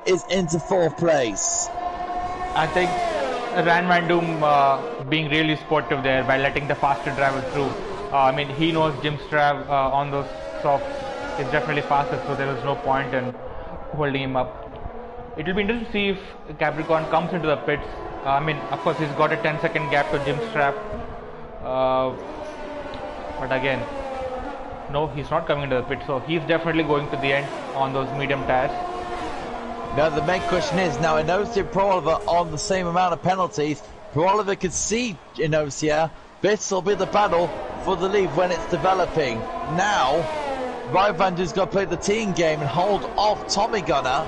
is into 4th place. I think Ryan Van Doom being really sportive there by letting the faster driver through. I mean, he knows Jim Strav on those softs is definitely faster, so there was no point in holding him up. It will be interesting to see if Capricorn comes into the pits. I mean, of course, he's got a 10-second gap to Jim Strav. But again, no, he's not coming into the pit, so he's definitely going to the end on those medium tires. Now the main question is, now Inosia Pro Oliver on the same amount of penalties. Pro Oliver could see Inosia. This will be the battle for the lead when it's developing. Now, Ryan Van Doom's got to play the team game and hold off Tommy Gunner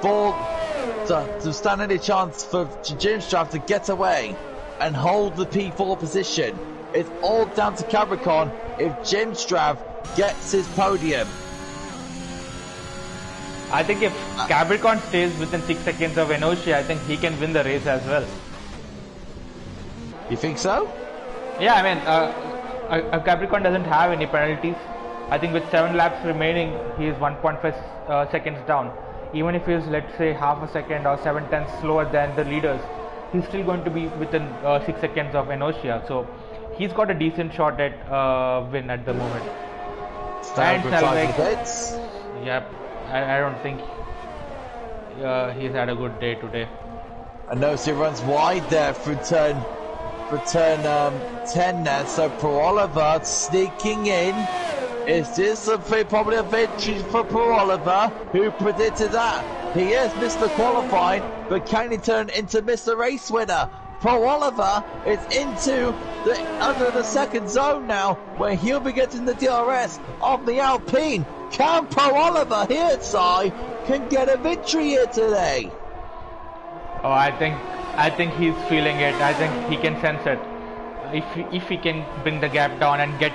to stand any chance for Jim Strav to get away and hold the P4 position. It's all down to Capricorn if Jim Strav gets his podium. I think if Capricorn stays within 6 seconds of Enoshi, I think he can win the race as well. You think so? Yeah, I mean, Capricorn doesn't have any penalties. I think with 7 laps remaining, he is 1.5 seconds down. Even if he is, let's say, half a second or 7/10 slower than the leaders, he's still going to be within 6 seconds of Enosia. So he's got a decent shot at win at the moment. And Salvek, yep, I don't think he's had a good day today. Enosia runs wide there for turn 10 there. So Pro Oliver sneaking in. Is this probably a victory for Pro Oliver? Who predicted that? He is Mr. Qualifying, but can he turn into Mr. Race Winner? Pro Oliver is into under the second zone now, where he'll be getting the DRS of the Alpine. Can Pro Oliver here, Si, can get a victory here today? Oh, I think he's feeling it. I think he can sense it. If he can bring the gap down and get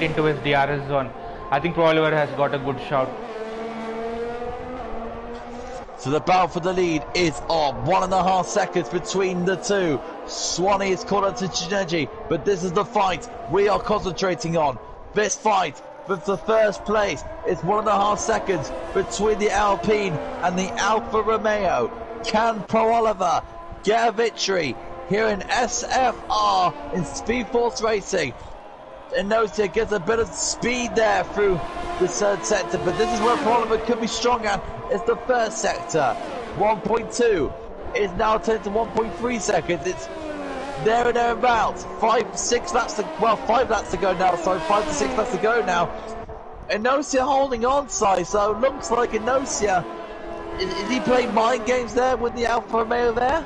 into his DRS zone, I think Pro Oliver has got a good shout. So the battle for the lead is on. 1.5 seconds between the two. Swanee is caught up to Chineji, but this is the fight we are concentrating on. This fight for the first place is 1.5 seconds between the Alpine and the Alfa Romeo. Can Pro Oliver get a victory here in SFR in Speed Force Racing? And Notia gets a bit of speed there through the third sector, but this is where Pro Oliver could be strong at. It's the first sector. 1.2 is now turned to 1.3 seconds. It's there and thereabouts. 5 laps to go now. So 5 to 6 laps to go now. Enosia holding on, so looks like Enosia. Is he playing mind games there with the Alfa Romeo there?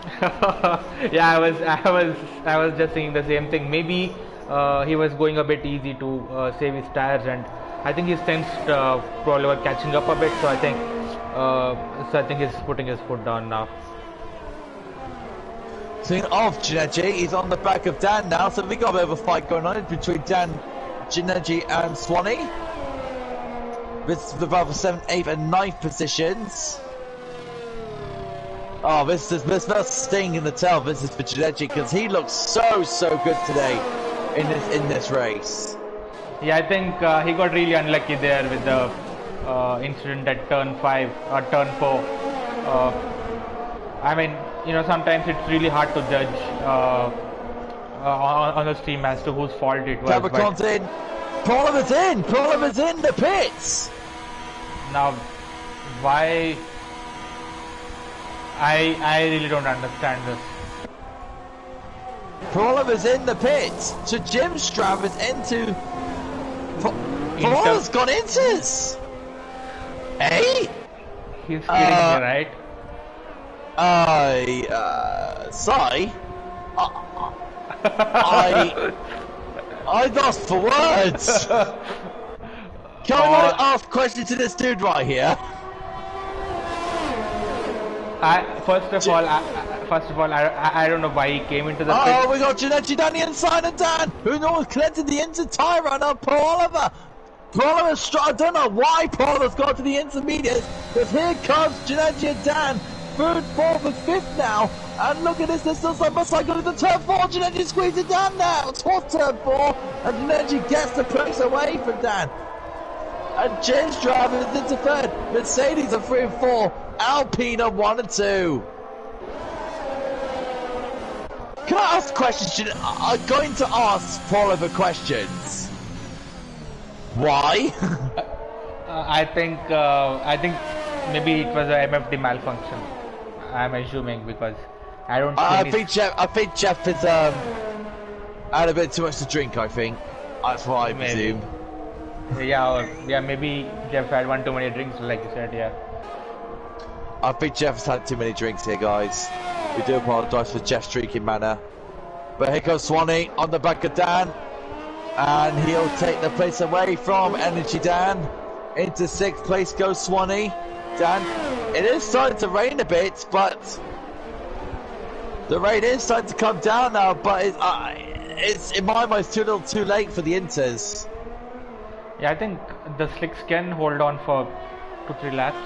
Yeah, I was just thinking the same thing. Maybe he was going a bit easy to save his tires, and I think he sensed Pro Oliver catching up a bit. So I think he's putting his foot down now. Speaking of Gineji, he's on the back of Dan now, so we got a bit of a fight going on between Dan, Gineji and Swanee. This is the battle for 7th, 8th and 9th positions. Oh, this must sting in the tail. This is for Gineji because he looks so good today in this race. Yeah, I think he got really unlucky there with the incident at turn 5 or turn 4. I mean, you know, sometimes it's really hard to judge on the stream as to whose fault it was. Capricorn's in. Pro Oliver's in the pits. Now, why? I really don't understand this. Pro Oliver's in the pits. So Jim Strav is into. Pro Oliver's gone inters. Hey? He's kidding me, right? Sorry. I lost for words. Can I ask questions to this dude right here? First of all, I don't know why he came into the pit. Oh, we got Ginetti down the inside of Dan, who knows collected the inter-tire runner, Pro Oliver. Pro Oliver, I don't know why Pro Oliver's got to the intermediates, because here comes Ginetti and Dan. 3rd, 4th and 5th now, and look at this looks like must go to the turn 4, Ginetti squeezes down now, towards turn 4, and Ginetti gets the place away from Dan. And James driver is into 3rd, Mercedes are 3 and 4, Alpine are 1 and 2. Can I ask questions? I'm going to ask Pro Oliver questions. Why? I think maybe it was a MFD malfunction. I'm assuming because I don't. I think Jeff is had a bit too much to drink. I think that's what I presume. Yeah, maybe Jeff had one too many drinks, like you said. Yeah. I think Jeff has had too many drinks here, guys. We do apologise for Jeff's drinking manner. But here goes Swanee on the back of Dan, and he'll take the place away from Energy Dan. Into 6th place goes Swanee. Dan, it is starting to rain a bit, but the rain is starting to come down now. But it's in my mind, it's too little, too late for the Inters. Yeah, I think the slicks can hold on for 2-3 laps.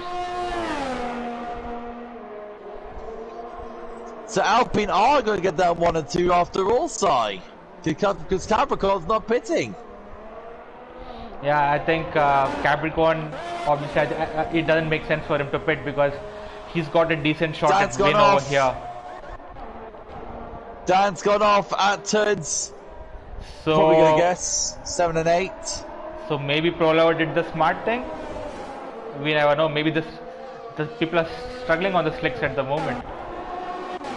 So Alpine are going to get that 1 and 2 after all, Si, because Capricorn's not pitting. Yeah, I think Capricorn, obviously, it doesn't make sense for him to pit because he's got a decent shot at win over here. Dan's gone off at turns, so, probably going to guess, 7 and 8. So maybe Pro Oliver did the smart thing. We never know. Maybe the people are struggling on the slicks at the moment.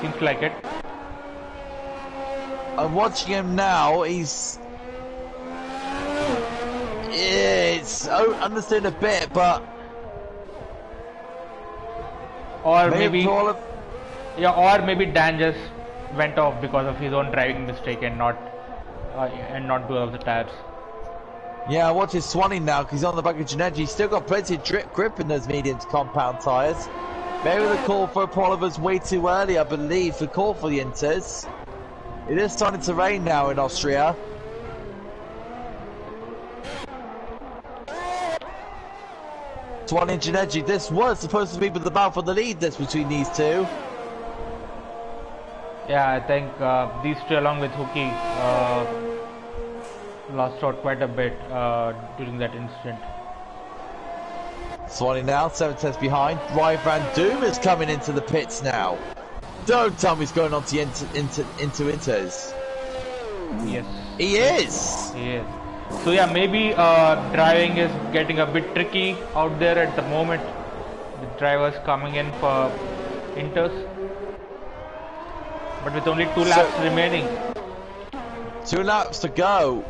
Seems like it. I'm watching him now. It's understood a bit, but or maybe Dan just went off because of his own driving mistake and not do of the tires. Yeah, watch his Swanee now because he's on the back of Ginetti. He's still got plenty of grip in those medium to compound tyres. Maybe the call for Pro Oliver's way too early, I believe, the call for the Inters. It is starting to rain now in Austria. Swanee and Ginetti, this was supposed to be the battle for the lead this between these two. Yeah, I think these two along with Hookie lost out quite a bit during that incident. Swanee now, 7 tenths behind. Ryan Van Doom is coming into the pits now. Don't tell me he's going on to into Inters. Yes. He is! He is. So yeah, maybe driving is getting a bit tricky out there at the moment. The drivers coming in for Inters. But with only 2 laps remaining. 2 laps to go.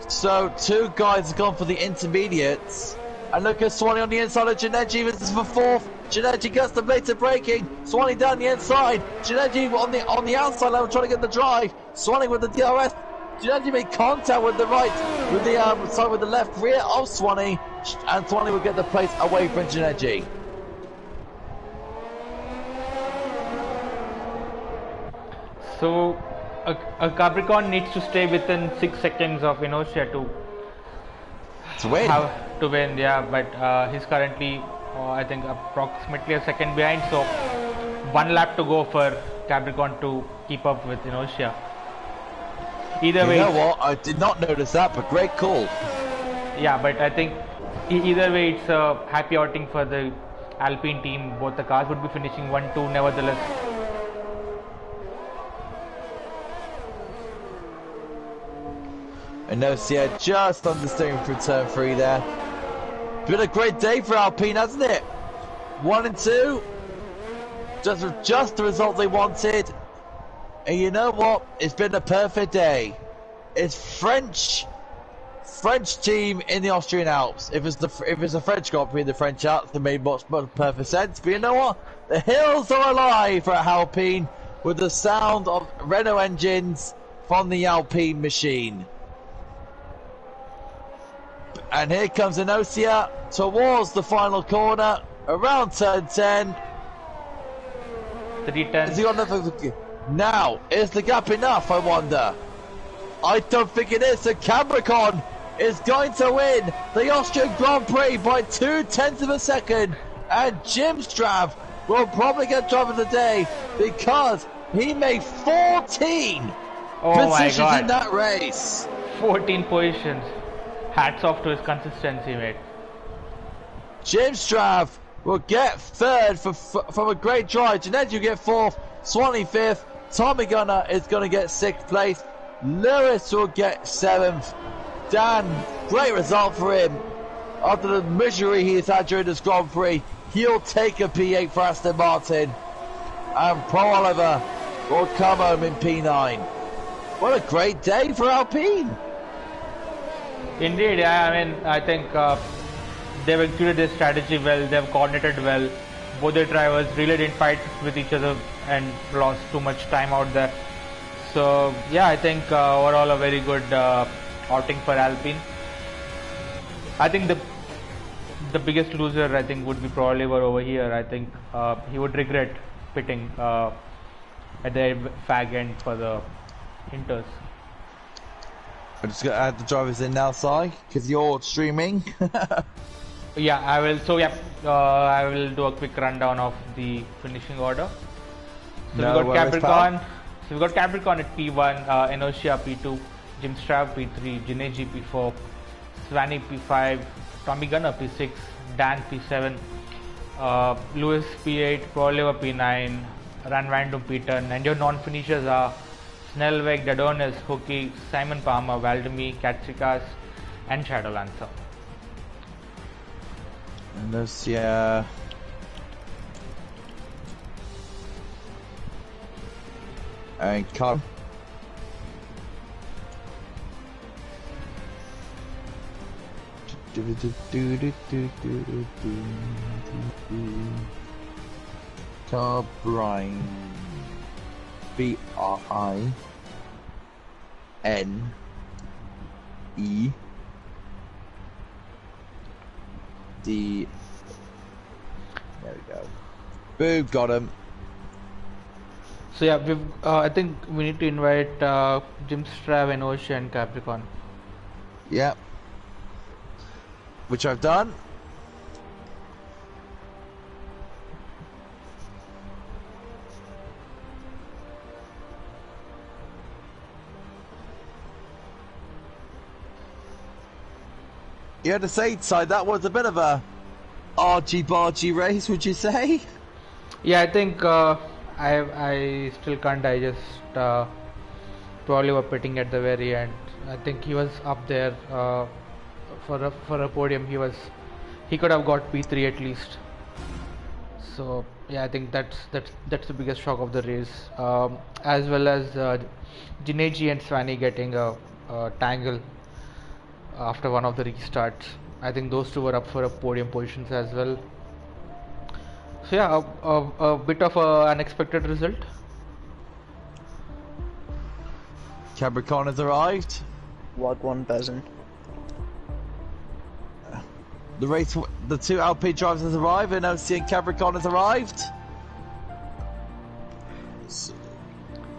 So 2 guys have gone for the intermediates. And look at Swanee on the inside of Ginetti. This is for 4th. Ginetti gets the blatant braking. Swanee down the inside. Ginetti on the outside level trying to get the drive. Swanee with the DRS. Ginetti made contact with the with the left rear of Swanee, and Swanee will get the place away from Ginetti. So a Capricorn needs to stay within 6 seconds of Inertia to win. Yeah, but he's currently I think approximately a second behind, so 1 lap to go for Capricorn to keep up with Inertia. Either way, you know what? I did not notice that, but great call. Yeah, but I think either way, it's a happy outing for the Alpine team. Both the cars would be finishing 1-2 nevertheless. Inosia just on the steering through turn 3 there. Been a great day for Alpine, hasn't it? 1 and 2. Just the result they wanted. And you know what? It's been a perfect day. It's French team in the Austrian Alps. If it's a French Grand Prix in the French Alps, it made much perfect sense. But you know what? The hills are alive for Alpine with the sound of Renault engines from the Alpine machine. And here comes Inosia towards the final corner, around turn 10. 3 Has he got nothing? Now, is the gap enough, I wonder? I don't think it is. So Capricorn is going to win the Austrian Grand Prix by 0.2 of a second. And Jim Strav will probably get driver of the day because he made 14 positions in that race. 14 positions. Hats off to his consistency, mate. Jim Strav will get 3rd from a great drive. Ginetti will get 4th. Swanee 5th. Tommy Gunner is going to get 6th place. Lewis will get 7th. Dan, great result for him. After the misery he has had during this Grand Prix, he'll take a P8 for Aston Martin. And Paul Oliver will come home in P9. What a great day for Alpine. Indeed, yeah, I mean, I think they've executed their strategy well, they've coordinated well. Both the drivers really didn't fight with each other and lost too much time out there. So, yeah, I think overall a very good outing for Alpine. I think the biggest loser, I think, would be probably over here. I think he would regret pitting at the fag end for the Inters. I'm just going to add the drivers in now, Si, because you're streaming. Yeah, I will. So yeah, I will do a quick rundown of the finishing order. So we got Capricorn. So we got Capricorn at P1, Inosia P2, Jim Strav P3, Jine GP4, Swanee P5, Tommy Gunner P6, Dan P7, Lewis P8, Paul Oliver P9, Ran Vandum P10, and your non-finishers are Snellweg, Dadonis, Hookie, Simon Palmer, Valdemy, Katsikas, and Shadow Lancer. Inosia. And Carl. Carbrine. BRINE. D. There we go. Boo, got him. So yeah, I think we need to invite Jim Strav, Inosia, and Capricorn. Yep. Which I've done. You had to say, side, that was a bit of a argy-bargy race, would you say? Yeah, I think I still can't digest probably were pitting at the very end. I think he was up there for a podium. He could have got P3 at least. So yeah, I think that's the biggest shock of the race, as well as Jineji and Swani getting a tangle after one of the restarts. I think those two were up for a podium positions as well. So yeah, a bit of an unexpected result. Capricorn has arrived. Wagwan Bezin. The two LP drivers has arrived, and OC and Capricorn has arrived. So,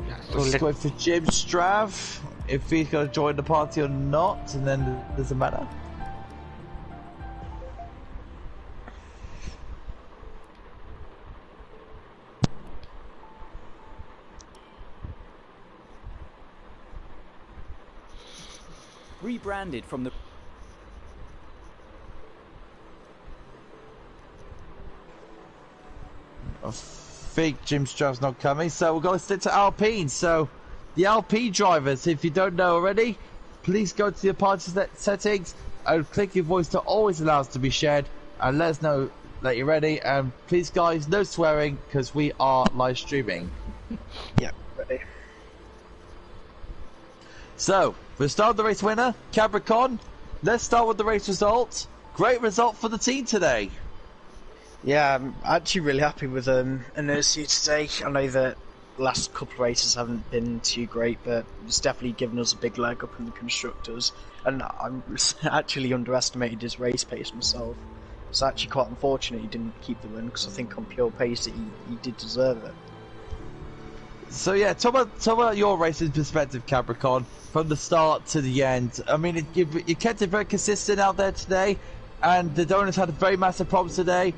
Yeah, let's wait for Jim Strav, if he's going to join the party or not, and then it doesn't matter. Rebranded from the... I think Jim Strav's not coming, so we're going to stick to Alpine. So, the LP drivers, if you don't know already, please go to the party settings and click your voice to always allow us to be shared, and let us know that you're ready. And please, guys, no swearing, because we are live streaming. Yeah, ready. So, we'll start the race winner, Capricorn. Let's start with the race result. Great result for the team today. Yeah, I'm actually really happy with Inertia today. I know that the last couple of races haven't been too great, but it's definitely given us a big leg up in the constructors. And I actually underestimated his race pace myself. It's actually quite unfortunate he didn't keep the win, because I think on pure pace that he did deserve it. So yeah, talk about your racing perspective, Capricorn, from the start to the end. I mean, you kept it very consistent out there today, and the Donuts had a very massive problem today.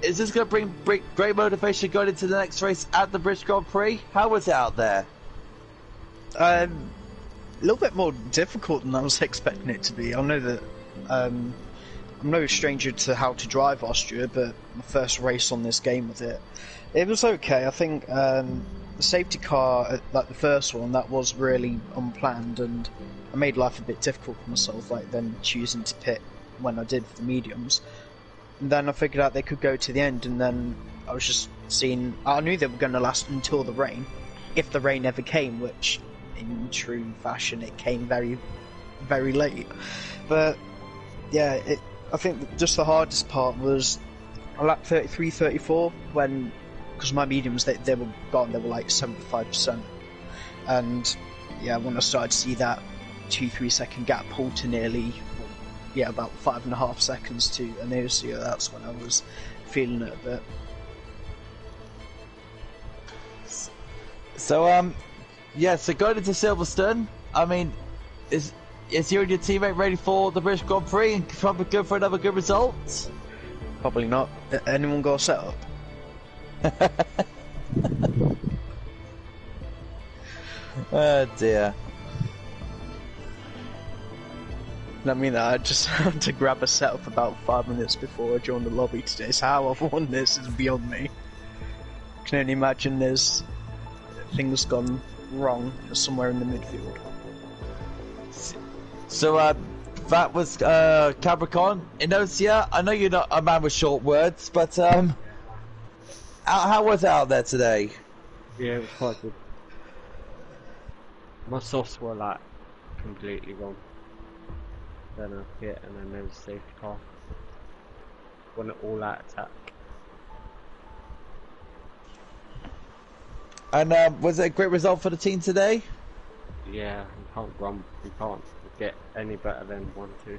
Is this going to bring great motivation going into the next race at the British Grand Prix? How was it out there? A little bit more difficult than I was expecting it to be. I know that I'm no stranger to how to drive Austria, but my first race on this game with it was okay. I think the safety car, like the first one, that was really unplanned, and I made life a bit difficult for myself, like then choosing to pit when I did for the mediums. And then I figured out they could go to the end, and then I was just seeing... I knew they were going to last until the rain, if the rain ever came, which, in true fashion, it came very, very late. But, yeah, I think just the hardest part was on lap 33, 34, when... Because my mediums, they were gone, they were like 75%. And, yeah, when I started to see that 2-3 second gap pull to nearly... Yeah, about 5.5 seconds to Inertia, that's when I was feeling it a bit. So, yeah, so going into Silverstone, I mean, is you and your teammate ready for the British Grand Prix and probably go for another good result? Probably not. Anyone got a setup? Oh dear. I mean, I just had to grab a setup about 5 minutes before I joined the lobby today, so how I've won this is beyond me. I can only imagine there's things gone wrong somewhere in the midfield. So, that was Capricorn. Inosia, I know you're not a man with short words, but how was it out there today? Yeah, it was quite good. My softs were like completely wrong. Then I hit and then there was a safety car. Won it all out attack. And was it a great result for the team today? Yeah, you can't get any better than 1-2.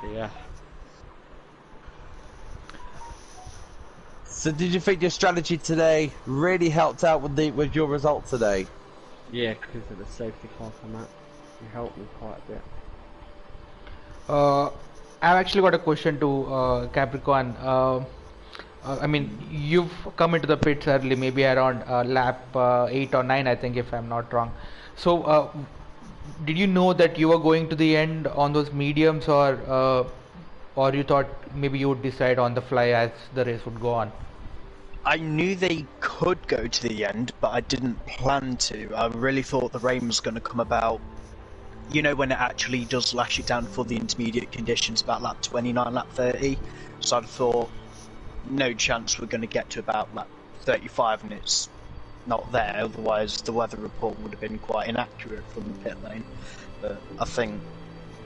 So yeah. So did you think your strategy today really helped out with your result today? Yeah, because of the safety car come out. You helped me quite a bit. I've actually got a question to Capricorn. I mean, you've come into the pits early, maybe around lap 8 or 9, I think, if I'm not wrong. So, did you know that you were going to the end on those mediums, or you thought maybe you would decide on the fly as the race would go on? I knew they could go to the end, but I didn't plan to. I really thought the rain was going to come about, you know, when it actually does lash it down for the intermediate conditions, about lap 29, lap 30. So I thought, no chance we're going to get to about lap 35 and it's not there, otherwise the weather report would have been quite inaccurate from the pit lane. But I think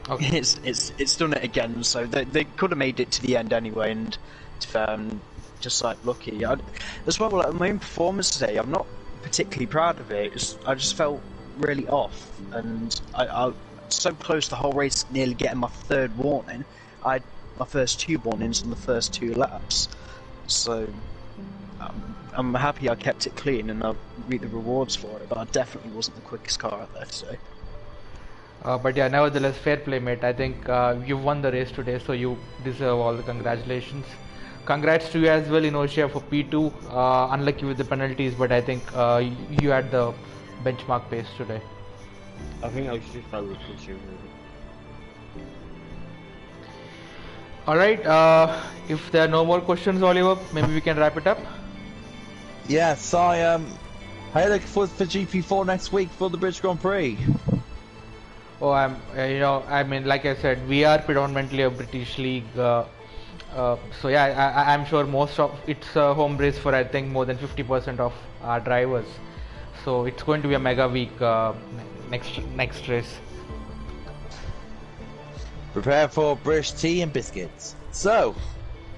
it's done it again, so they could have made it to the end anyway, and to be fair, I'm just like lucky. As well, like, my own performance today, I'm not particularly proud of it. I just felt really off, and I so close the whole race, nearly getting my third warning. I had my first 2 warnings on the first 2 laps, so I'm happy I kept it clean and I'll reap the rewards for it, but I definitely wasn't the quickest car out there today. But yeah, nevertheless, fair play, mate. I think you won the race today, so you deserve all the congratulations. Congrats to you as well in Austria for P2. Unlucky with the penalties, but I think you had the benchmark pace today. I think I should probably push you. Alright, if there are no more questions, Oliver, maybe we can wrap it up. Yes, I look forward for GP4 next week for the British Grand Prix. Oh, I mean, like I said, we are predominantly a British league. So yeah, I'm sure most of it's a home race for, I think, more than 50% of our drivers. So it's going to be a mega week next race. Prepare for British tea and biscuits. So,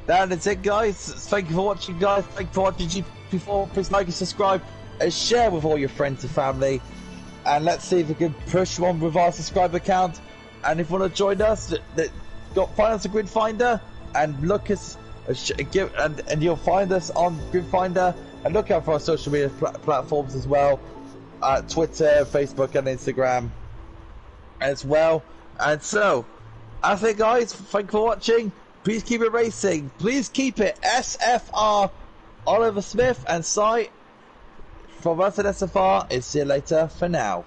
that's it, guys. Thank you for watching, guys. Thank you for watching GP4. Please like and subscribe and share with all your friends and family. And let's see if we can push one with our subscriber count. And if you want to join us, find us a Grid Finder and look us, and you'll find us on Grid Finder. And look out for our social media platforms as well, Twitter, Facebook, and Instagram as well. And so, I think, guys, thank you for watching. Please keep it racing. Please keep it SFR. Oliver Smith and Si from us at SFR. See you later for now.